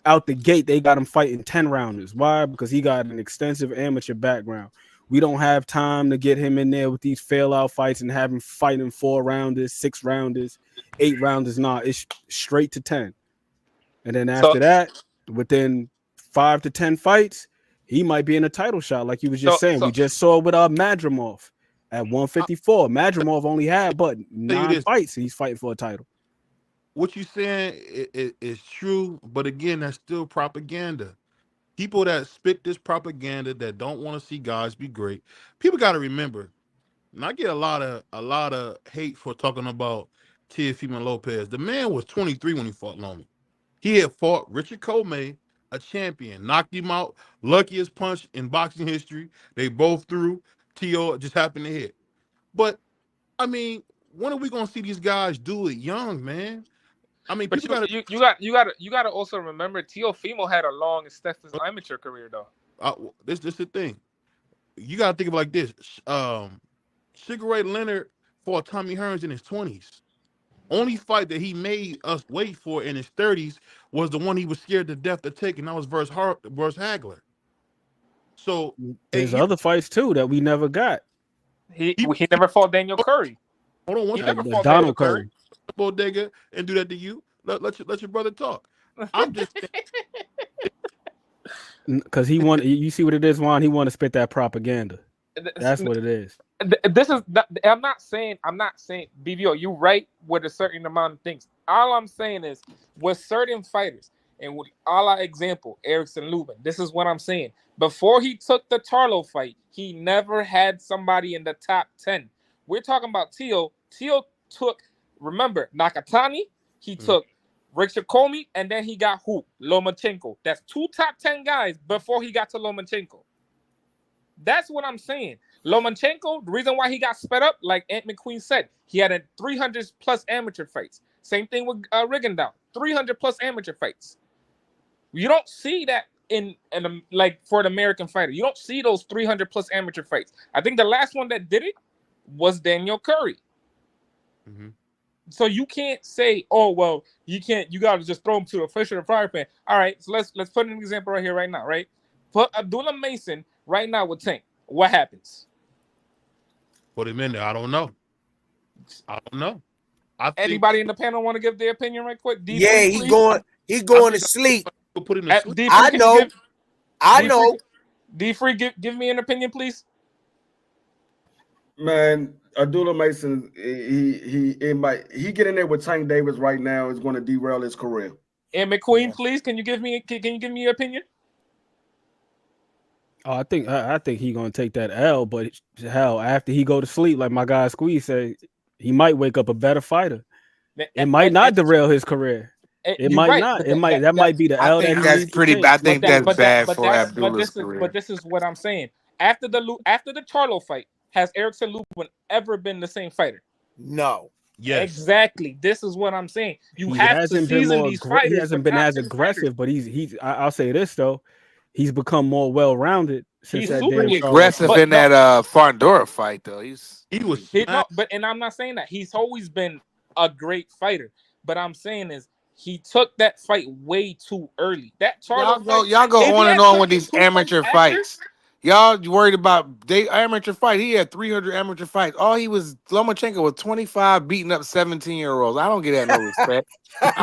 Out the gate, they got him fighting 10 rounders. Why? Because he got an extensive amateur background. We don't have time to get him in there with these fail-out fights and have him fighting 4 rounders, 6 rounders, 8 rounders. Nah, it's straight to 10. And then after that, within 5 to 10 fights, he might be in a title shot, like you was just saying. So- We just saw with Madrimov at 154. Madrimov only had but 9 this. fights. He's fighting for a title. What you saying is true, but again, that's still propaganda. People that spit this propaganda that don't want to see guys be great. People got to remember. And I get a lot of hate for talking about Teofimo Lopez. The man was 23 when he fought Loma. He had fought Richard Comey, a champion, knocked him out, luckiest punch in boxing history. They both threw. T.O. just happened to hit. But I mean, when are we gonna see these guys do it young, man? I mean, But people you gotta also remember Teofimo had a long extensive amateur career though. This is the thing. You gotta think of it like this. Sugar Ray Leonard fought Tommy Hearns in his 20s. Only fight that he made us wait for in his 30s was the one he was scared to death to take, and that was versus Hagler. So there's other fights too that we never got. He never fought Daniel Curry. Hold on, one He never second. fought Donald Daniel Curry. Bodega and do that to you. Let your brother talk. I'm just Because he want. You see what it is, Juan? He want to spit that propaganda. That's what it is. This is. I'm not saying. BVO, you right with a certain amount of things. All I'm saying is, with certain fighters, and with our example, Erickson Lubin. This is what I'm saying. Before he took the Charlo fight, he never had somebody in the top 10. We're talking about Teo. Teo took. Remember Nakatani. He took Richard Comey, and then he got who? Lomachenko. That's 2 top 10 guys before he got to Lomachenko. That's what I'm saying. Lomachenko, the reason why he got sped up, like Ant McQueen said, he had a 300 plus amateur fights. Same thing with Rigondeaux, 300 plus amateur fights. You don't see that in like for an American fighter. You don't see those 300 plus amateur fights. I think the last one that did it was Daniel Curry. Mhm. So you can't say, oh well, you can't. You got to just throw him to a fish or a fire pan. All right, so let's put an example right here, right now, right? Put Abdullah Mason right now with Tank. What happens? put him in there. I don't know. I think Anybody in the panel want to give their opinion right quick? D3, Yeah, he please? going to sleep. we'll put him in D3, I can you know. give- I D3, know. D3, give me an opinion, please. Man, Abdullah Mason, he get in there with Tank Davis right now is going to derail his career. And McQueen, please, can you give me your opinion? Oh, I think he gonna take that L, but hell, after he go to sleep, like my guy Squeeze said, he might wake up a better fighter. It might not derail his career. It might right, not. but It might. That might be the L I that think he that's needs to pretty take. bad. I think that's bad for but Abdullah's career. But this is what I'm saying. After the Charlo fight, has Erickson Lubin ever been the same fighter? No. yes. Exactly. This is what I'm saying. You He have to hasn't been season more. these fighters. He hasn't with been as top 10 aggressive, fighters. but he's. I'll say this though, he's become more well-rounded since He's that super damn Charlo Aggressive fight. But in that Fondora fight though. He was no, smacked. and I'm not saying that he's always been a great fighter. But I'm saying is he took that fight way too early. That Charlo fight, Y'all go if he on had and on took with it these 2 fights amateur after, fights. Y'all worried about amateur fight. He had 300 amateur fights. Lomachenko was 25 beating up 17-year-olds. I don't get that no respect. I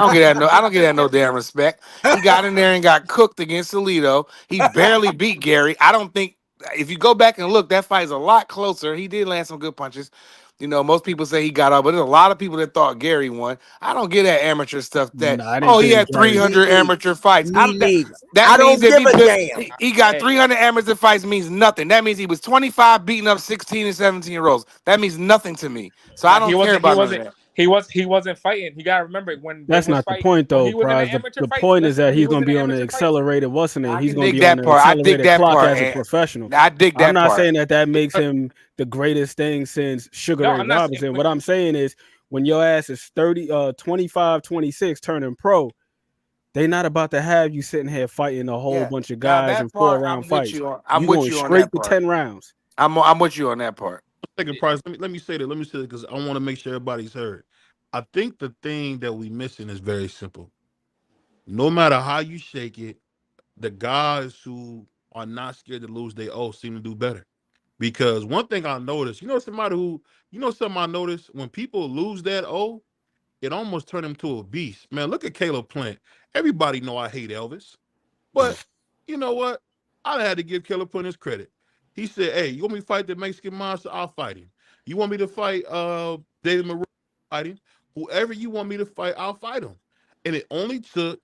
don't get that no damn respect. He got in there and got cooked against Alito. He barely beat Gary. I don't think if you go back and look, that fight is a lot closer. He did land some good punches. You know, most people say he got up, but there's a lot of people that thought Gary won. I don't get that amateur stuff. That Nah, I didn't he think had Gary- 300 amateur fights. Me neither. That I means don't if give a damn. he got Hey. 300 amateur fights means nothing. That means he was 25 beating up 16 and 17-year-olds. That means nothing to me. So I Nah, don't care about none of that. he wasn't fighting. You gotta remember when That's they was not the fighting, point, when though, he was in Prize. the amateur The fights, point is listen, that when he he's was going to in be on the amateur fights, accelerated. What's the name? I He's can going to dig be on that the part. I dig accelerated that clock part, as a and professional. I dig that I'm not part. saying that makes him the greatest thing since Sugar No, Ray I'm not saying- Robinson. but- What I'm saying is when your ass is 25, 26 turning pro, they not about to have you sitting here fighting a whole Yeah. bunch of Now, guys that in part, 4-round I'm fights. with you on. I'm You with going you on straight that to part. 10 rounds. I'm with you on that part. Second price. Let me say that. Let me say that because I want to make sure everybody's heard. I think the thing that we missing is very simple. No matter how you shake it, the guys who are not scared to lose their O seem to do better. Because one thing I noticed, something I noticed when people lose that O, it almost turned him to a beast. Man, look at Caleb Plant. Everybody know I hate Elvis. But you know what? I had to give Caleb Plant his credit. He said, "Hey, you want me to fight the Mexican monster? I'll fight him. You want me to fight David Morrell? Fight him. Whoever you want me to fight, I'll fight him." And it only took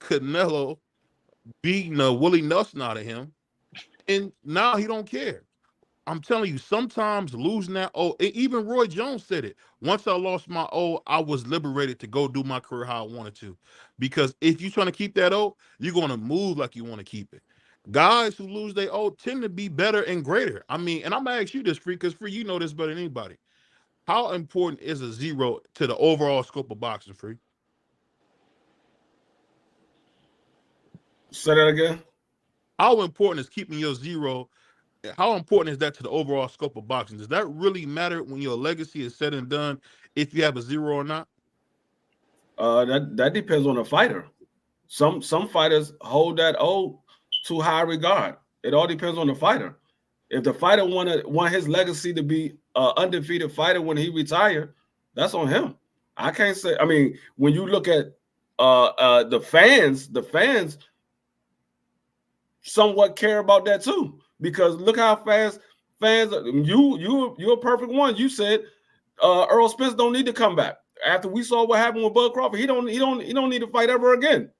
Canelo beating Willie Nelson out of him, and now he don't care. I'm telling you, sometimes losing that even Roy Jones said it. Once I lost my I was liberated to go do my career how I wanted to. Because if you're trying to keep that you're going to move like you want to keep it. Guys who lose their tend to be better and greater. I mean, and I'm going to ask you this, Free, because Free, you know this better than anybody. How important is a zero to the overall scope of boxing, Free? Say that again. How important is keeping your zero? How important is that to the overall scope of boxing? Does that really matter when your legacy is said and done, if you have a zero or not? That depends on the fighter. Some fighters hold that to high regard. It all depends on the fighter. If the fighter want his legacy to be an undefeated fighter when he retired, that's on him. I can't say. I mean, when you look at the fans somewhat care about that too. Because look how fast fans. You're a perfect one. You said Earl Spence don't need to come back after we saw what happened with Bud Crawford. He don't need to fight ever again.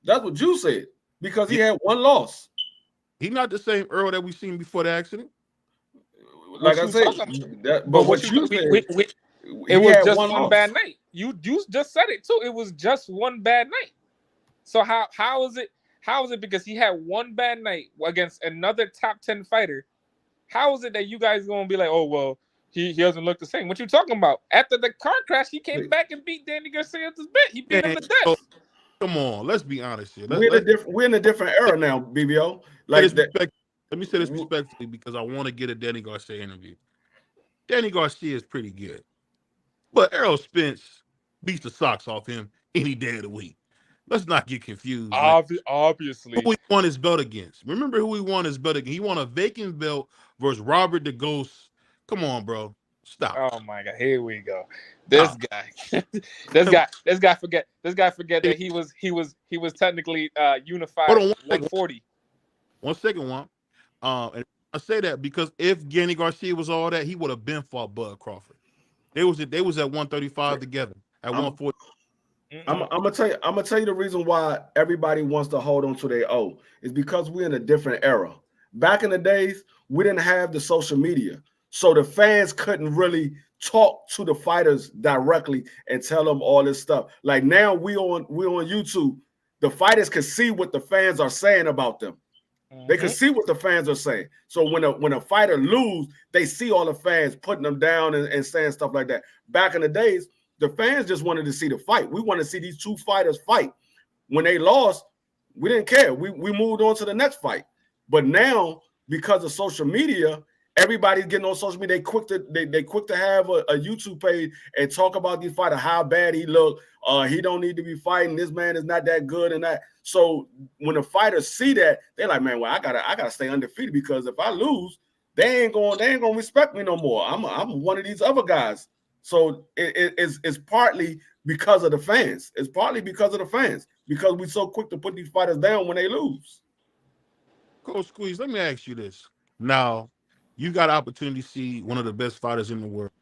That's what you said because he had one loss. He's not the same Earl that we seen before the accident. Like I said, but what you said, it was just one bad night. You just said it too. It was just one bad night. So how is it? How is it because he had one bad night against another top 10 fighter? How is it that you guys going to be like, oh, well, he doesn't look the same? What you talking about? After the car crash, he came back and beat Danny Garcia to bit. He beat him to death. Come on, let's be honest here. We're in a different era now, BBO. Like let me say this respectfully because I want to get a Danny Garcia interview. Danny Garcia is pretty good. But Errol Spence beats the socks off him any day of the week. Let's not get confused. Obviously. Who he won his belt against. Remember who he won his belt against. He won a vacant belt versus Robert the Ghost. Come on, bro. Stop. Oh my God. Here we go. This guy. this guy forget that he was technically unified 140. 1 second, Juan. And I say that because if Danny Garcia was all that, he would have been fought Bud Crawford. They was at 135 together at 140. I'm gonna tell you the reason why everybody wants to hold on to their is because we're in a different era. Back in the days, we didn't have the social media, so the fans couldn't really talk to the fighters directly and tell them all this stuff. Like now, we on YouTube, the fighters can see what the fans are saying about them. They can see what the fans are saying. So when a fighter lose, they see all the fans putting them down and saying stuff like that. Back in the days, the fans just wanted to see the fight. We want to see these two fighters fight. When they lost, we didn't care. We moved on to the next fight. But now, because of social media, everybody's getting on social media. They quick to have a YouTube page and talk about these fighters, how bad he looked. He don't need to be fighting. This man is not that good and that. So when the fighters see that, they're like, man, well, I gotta stay undefeated because if I lose, they ain't gonna respect me no more. I'm one of these other guys. So it's partly because of the fans. It's partly because of the fans because we're so quick to put these fighters down when they lose. Coach Squeeze, let me ask you this. Now, you got an opportunity to see one of the best fighters in the world.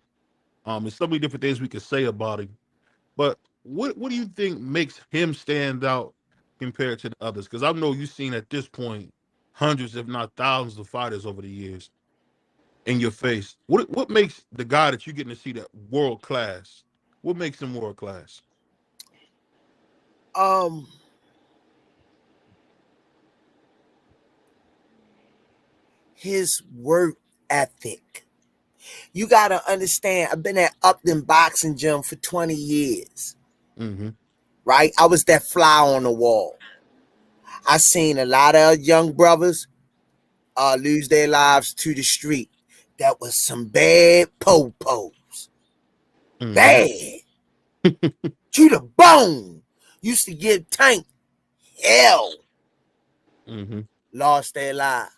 There's so many different things we could say about him, but what do you think makes him stand out compared to the others? Because I know you've seen at this point hundreds, if not thousands, of fighters over the years in your face. What makes the guy that you're getting to see that world class? What makes him world class? His work ethic. You got to understand, I've been at Upton Boxing Gym for 20 years. Mm-hmm. Right? I was that fly on the wall. I seen a lot of young brothers lose their lives to the street. That was some bad po-pos. Mm-hmm. Bad. To the bone. Used to give Tank hell. Mm-hmm. Lost their lives.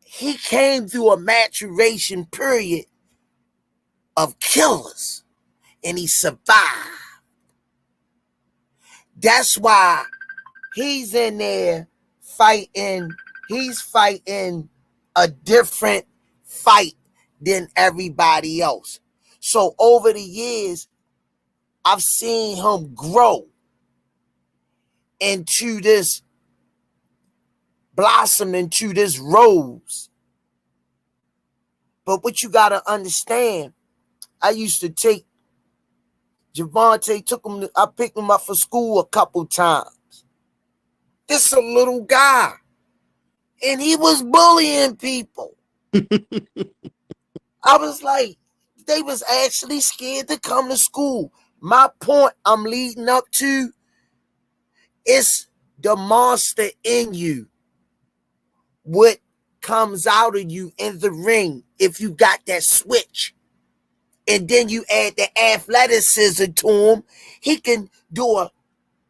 He came through a maturation period of killers, and he survived. That's why he's in there fighting. He's fighting a different fight than everybody else. So over the years, I've seen him grow into this, blossom into this rose. But what you got to understand, I used to take Javante, I picked him up for school a couple times. This a little guy. And he was bullying people. I was like, they was actually scared to come to school. My point I'm leading up to is the monster in you. What comes out of you in the ring if you got that switch. And then you add the athleticism to him, he can do a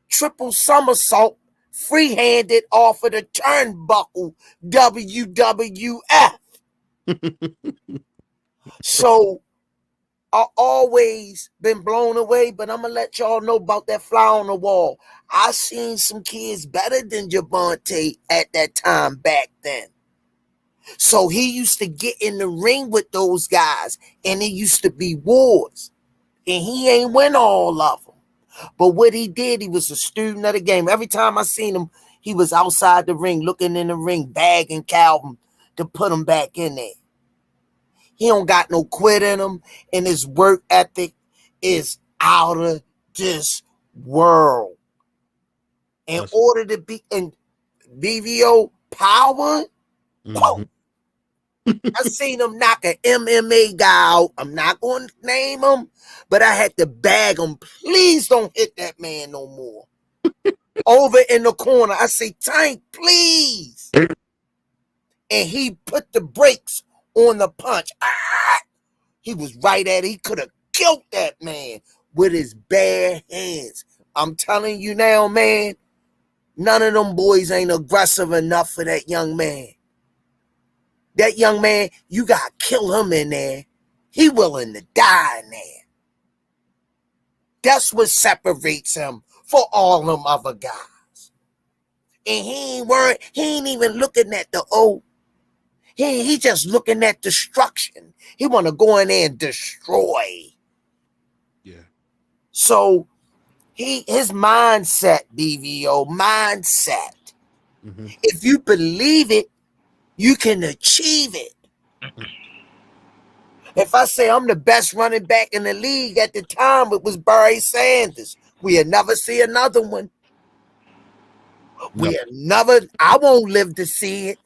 triple somersault free-handed off of the turnbuckle WWF. So I always been blown away, but I'm gonna let y'all know about that fly on the wall. I seen some kids better than Javante at that time back then. So he used to get in the ring with those guys, and it used to be wars. And he ain't win all of them. But what he did, he was a student of the game. Every time I seen him, he was outside the ring, looking in the ring, bagging Calvin to put him back in there. He don't got no quit in him, and his work ethic is out of this world. In order to be in BVO power, I seen him knock an MMA guy out. I'm not going to name him, but I had to bag him. Please don't hit that man no more. Over in the corner, I say, Tank, please. And he put the brakes on the punch. He was right at it. He could have killed that man with his bare hands. I'm telling you now, man, none of them boys ain't aggressive enough for that young man. That young man, you got to kill him in there. He willing to die in there. That's what separates him for all them other guys. And he ain't even looking at the O. He just looking at destruction. He want to go in there and destroy. Yeah. So his mindset, BVO, mindset. Mm-hmm. If you believe it, you can achieve it. If I say I'm the best running back in the league at the time, it was Barry Sanders. We'll never see another one. I won't live to see it.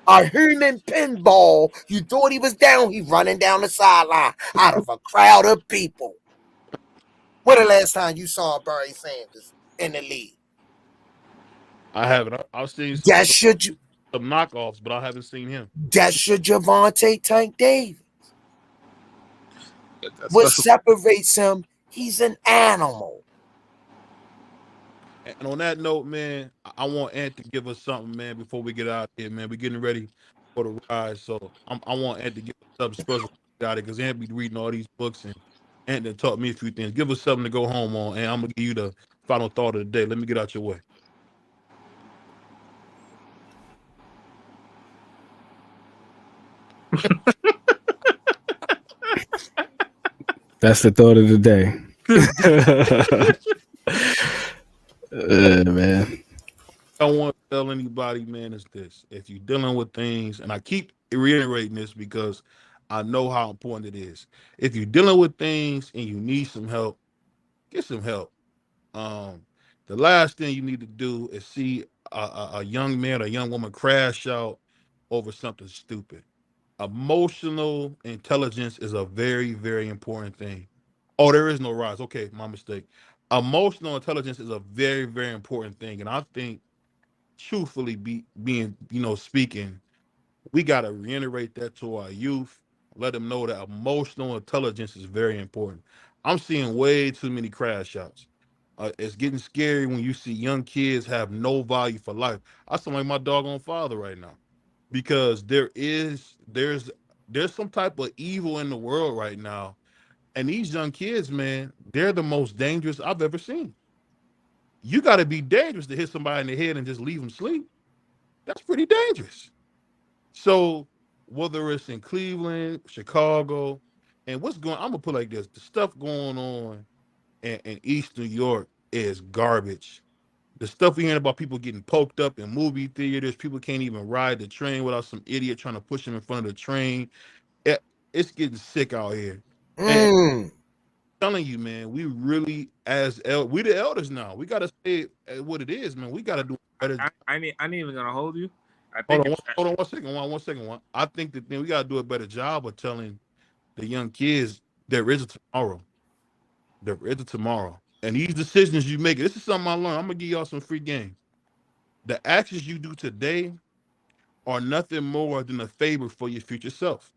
A human pinball, you thought he was down, he running down the sideline out of a crowd of people. When the last time you saw Barry Sanders in the league? I haven't. I've seen some knockoffs, but I haven't seen him. That's your Javante Tank Davis. What separates him, he's an animal. And on that note, man, I want Ant to give us something, man, before we get out of here, man. We're getting ready for the ride, so I want Ant to give us something special about it, because Ant be reading all these books, and Ant taught me a few things. Give us something to go home on, and I'm going to give you the final thought of the day. Let me get out your way. That's the thought of the day. Man. I don't want to tell anybody, man, is this. If you're dealing with things, and I keep reiterating this because I know how important it is. If you're dealing with things and you need some help, get some help. The last thing you need to do is see a young man or a young woman crash out over something stupid. Emotional intelligence is a very, very important thing. Oh, there is no rise. Okay, my mistake. Emotional intelligence is a very, very important thing. And I think, truthfully, speaking, we got to reiterate that to our youth. Let them know that emotional intelligence is very important. I'm seeing way too many crash outs. It's getting scary when you see young kids have no value for life. I sound like my doggone father right now, because there's some type of evil in the world right now, and these young kids, man, they're the most dangerous I've ever seen. you got to be dangerous to hit somebody in the head and just leave them sleep. That's pretty dangerous. So whether it's in Cleveland, Chicago, and what's going, I'm gonna put it like this: the stuff going on in East New York is garbage. The stuff we hear about people getting poked up in movie theaters, people can't even ride the train without some idiot trying to push them in front of the train. It's getting sick out here. And I'm telling you, man, we really, we the elders now. We gotta say it what it is, man. We gotta do better. I ain't even gonna hold you. I Hold think on one second. I think that then we gotta do a better job of telling the young kids there is a tomorrow. There is a tomorrow. And these decisions you make, this is something I learned. I'm gonna give y'all some free game. The actions you do today are nothing more than a favor for your future self.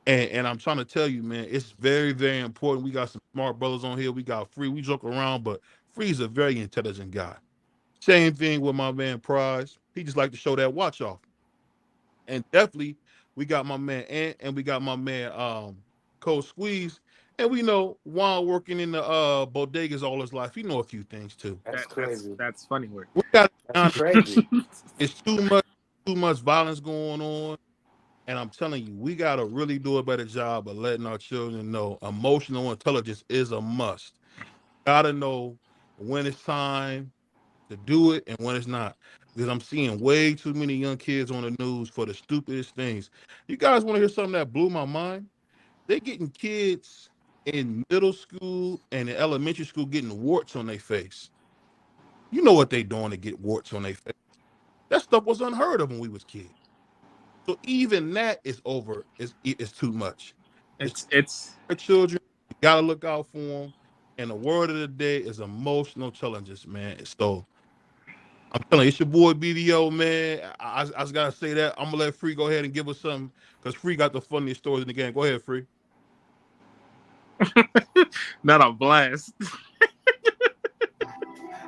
And I'm trying to tell you, man, it's very, very important. We got some smart brothers on here. We got Free. We joke around, but Free's a very intelligent guy. Same thing with my man Prize. He just like to show that watch off. And definitely, we got my man Ant and we got my man Cole Squeeze. And we know Juan working in the bodegas all his life. He know a few things too. That's crazy. That's funny work. We got That's crazy. it's too much violence going on. And I'm telling you, we got to really do a better job of letting our children know emotional intelligence is a must. Got to know when it's time to do it and when it's not. Because I'm seeing way too many young kids on the news for the stupidest things. You guys want to hear something that blew my mind? They're getting kids in middle school and in elementary school getting warts on their face. You know what they doing to get warts on their face. That stuff was unheard of when we was kids. So even that is over. It's too much. It's our children. You gotta look out for them. And the word of the day is emotional challenges, man. So I'm telling you, it's your boy BVO, man. I just gotta say that. I'm gonna let Free go ahead and give us something because Free got the funniest stories in the game. Go ahead, Free. not a blast.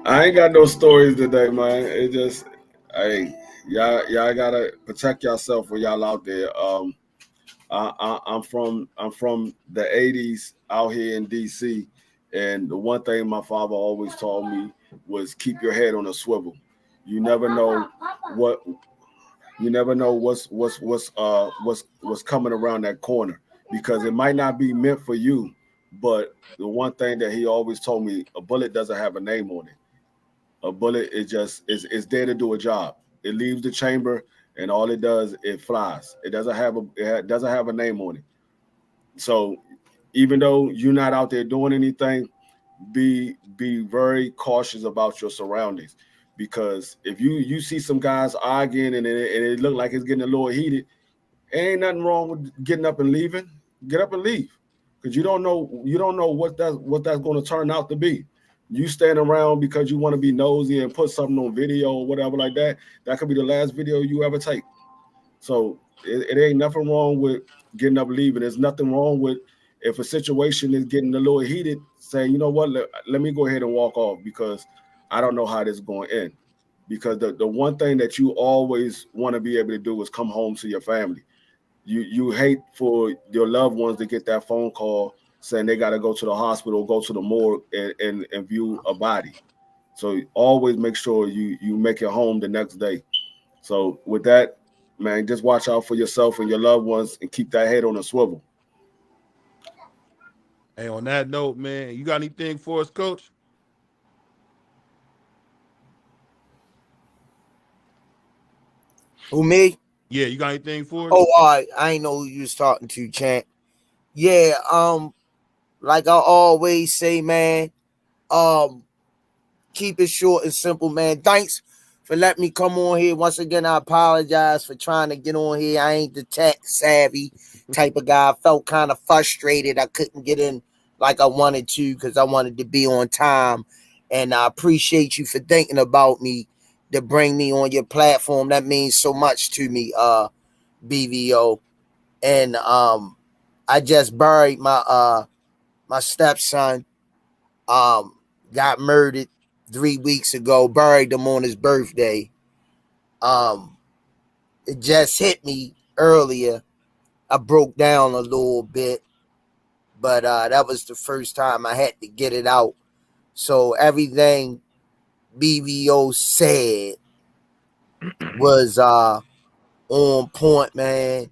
I ain't got no stories today, man. It just, hey, y'all gotta protect yourself when y'all out there. I'm from the '80s out here in DC, and the one thing my father always told me was keep your head on a swivel. You never know what's coming around that corner because it might not be meant for you. But the one thing that he always told me, a bullet doesn't have a name on it. A bullet is there to do a job. It leaves the chamber and all it does, it flies. It doesn't have a name on it. So even though you're not out there doing anything, be very cautious about your surroundings. Because if you see some guys arguing and it look like it's getting a little heated, ain't nothing wrong with getting up and leaving. Get up and leave. Because you don't know what that's going to turn out to be. You stand around because you want to be nosy and put something on video or whatever like that. That could be the last video you ever take. So it ain't nothing wrong with getting up and leaving. There's nothing wrong with if a situation is getting a little heated, saying, you know what, let me go ahead and walk off because I don't know how this is going to end. Because the one thing that you always want to be able to do is come home to your family. You hate for your loved ones to get that phone call saying they got to go to the hospital, go to the morgue and view a body. So always make sure you make it home the next day. So with that, man, just watch out for yourself and your loved ones and keep that head on a swivel. Hey, on that note, man, you got anything for us, Coach? Who, me? Yeah, you got anything for us? Oh, all right. I ain't know who you was talking to, champ. Yeah, like I always say, man, keep it short and simple, man. Thanks for letting me come on here. Once again, I apologize for trying to get on here. I ain't the tech savvy type of guy. I felt kind of frustrated. I couldn't get in like I wanted to because I wanted to be on time. And I appreciate you for thinking about me to bring me on your platform. That means so much to me, BVO. And I just buried my my stepson. Got murdered 3 weeks ago. Buried him on his birthday. It just hit me earlier. I broke down a little bit, but that was the first time I had to get it out. So everything BVO said was on point, man.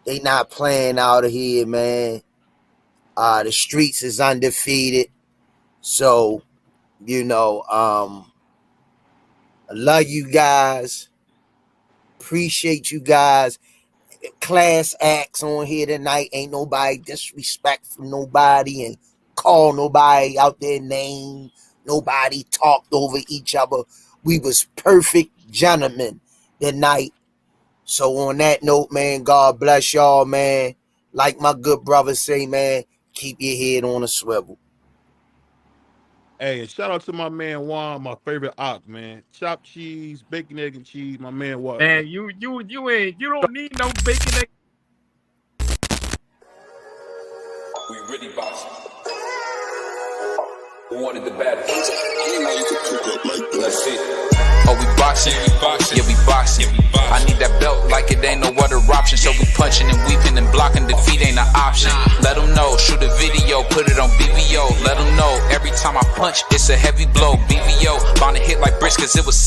They not playing out of here, man. The streets is undefeated. So, you know, I love you guys. Appreciate you guys. Class acts on here tonight. Ain't nobody disrespectful nobody and call nobody out their name. Nobody talked over each other. We was perfect gentlemen tonight. So on that note, man, God bless y'all, man. Like my good brother say, man, keep your head on a swivel. Hey, and shout out to my man Juan, my favorite ox, man. Chopped cheese, bacon, egg, and cheese. My man Juan. Man, you don't need no bacon egg. We really boxing. Who wanted the baddest? Let's see. Oh, we boxing. Yeah, we boxing. I need that belt like it ain't no other option. So we punching and weaving and blocking. Defeat ain't an option. Let them know. Shoot a video, put it on BVO. Let them know. Every time I punch, it's a heavy blow. BVO, bound to hit like bricks cause it was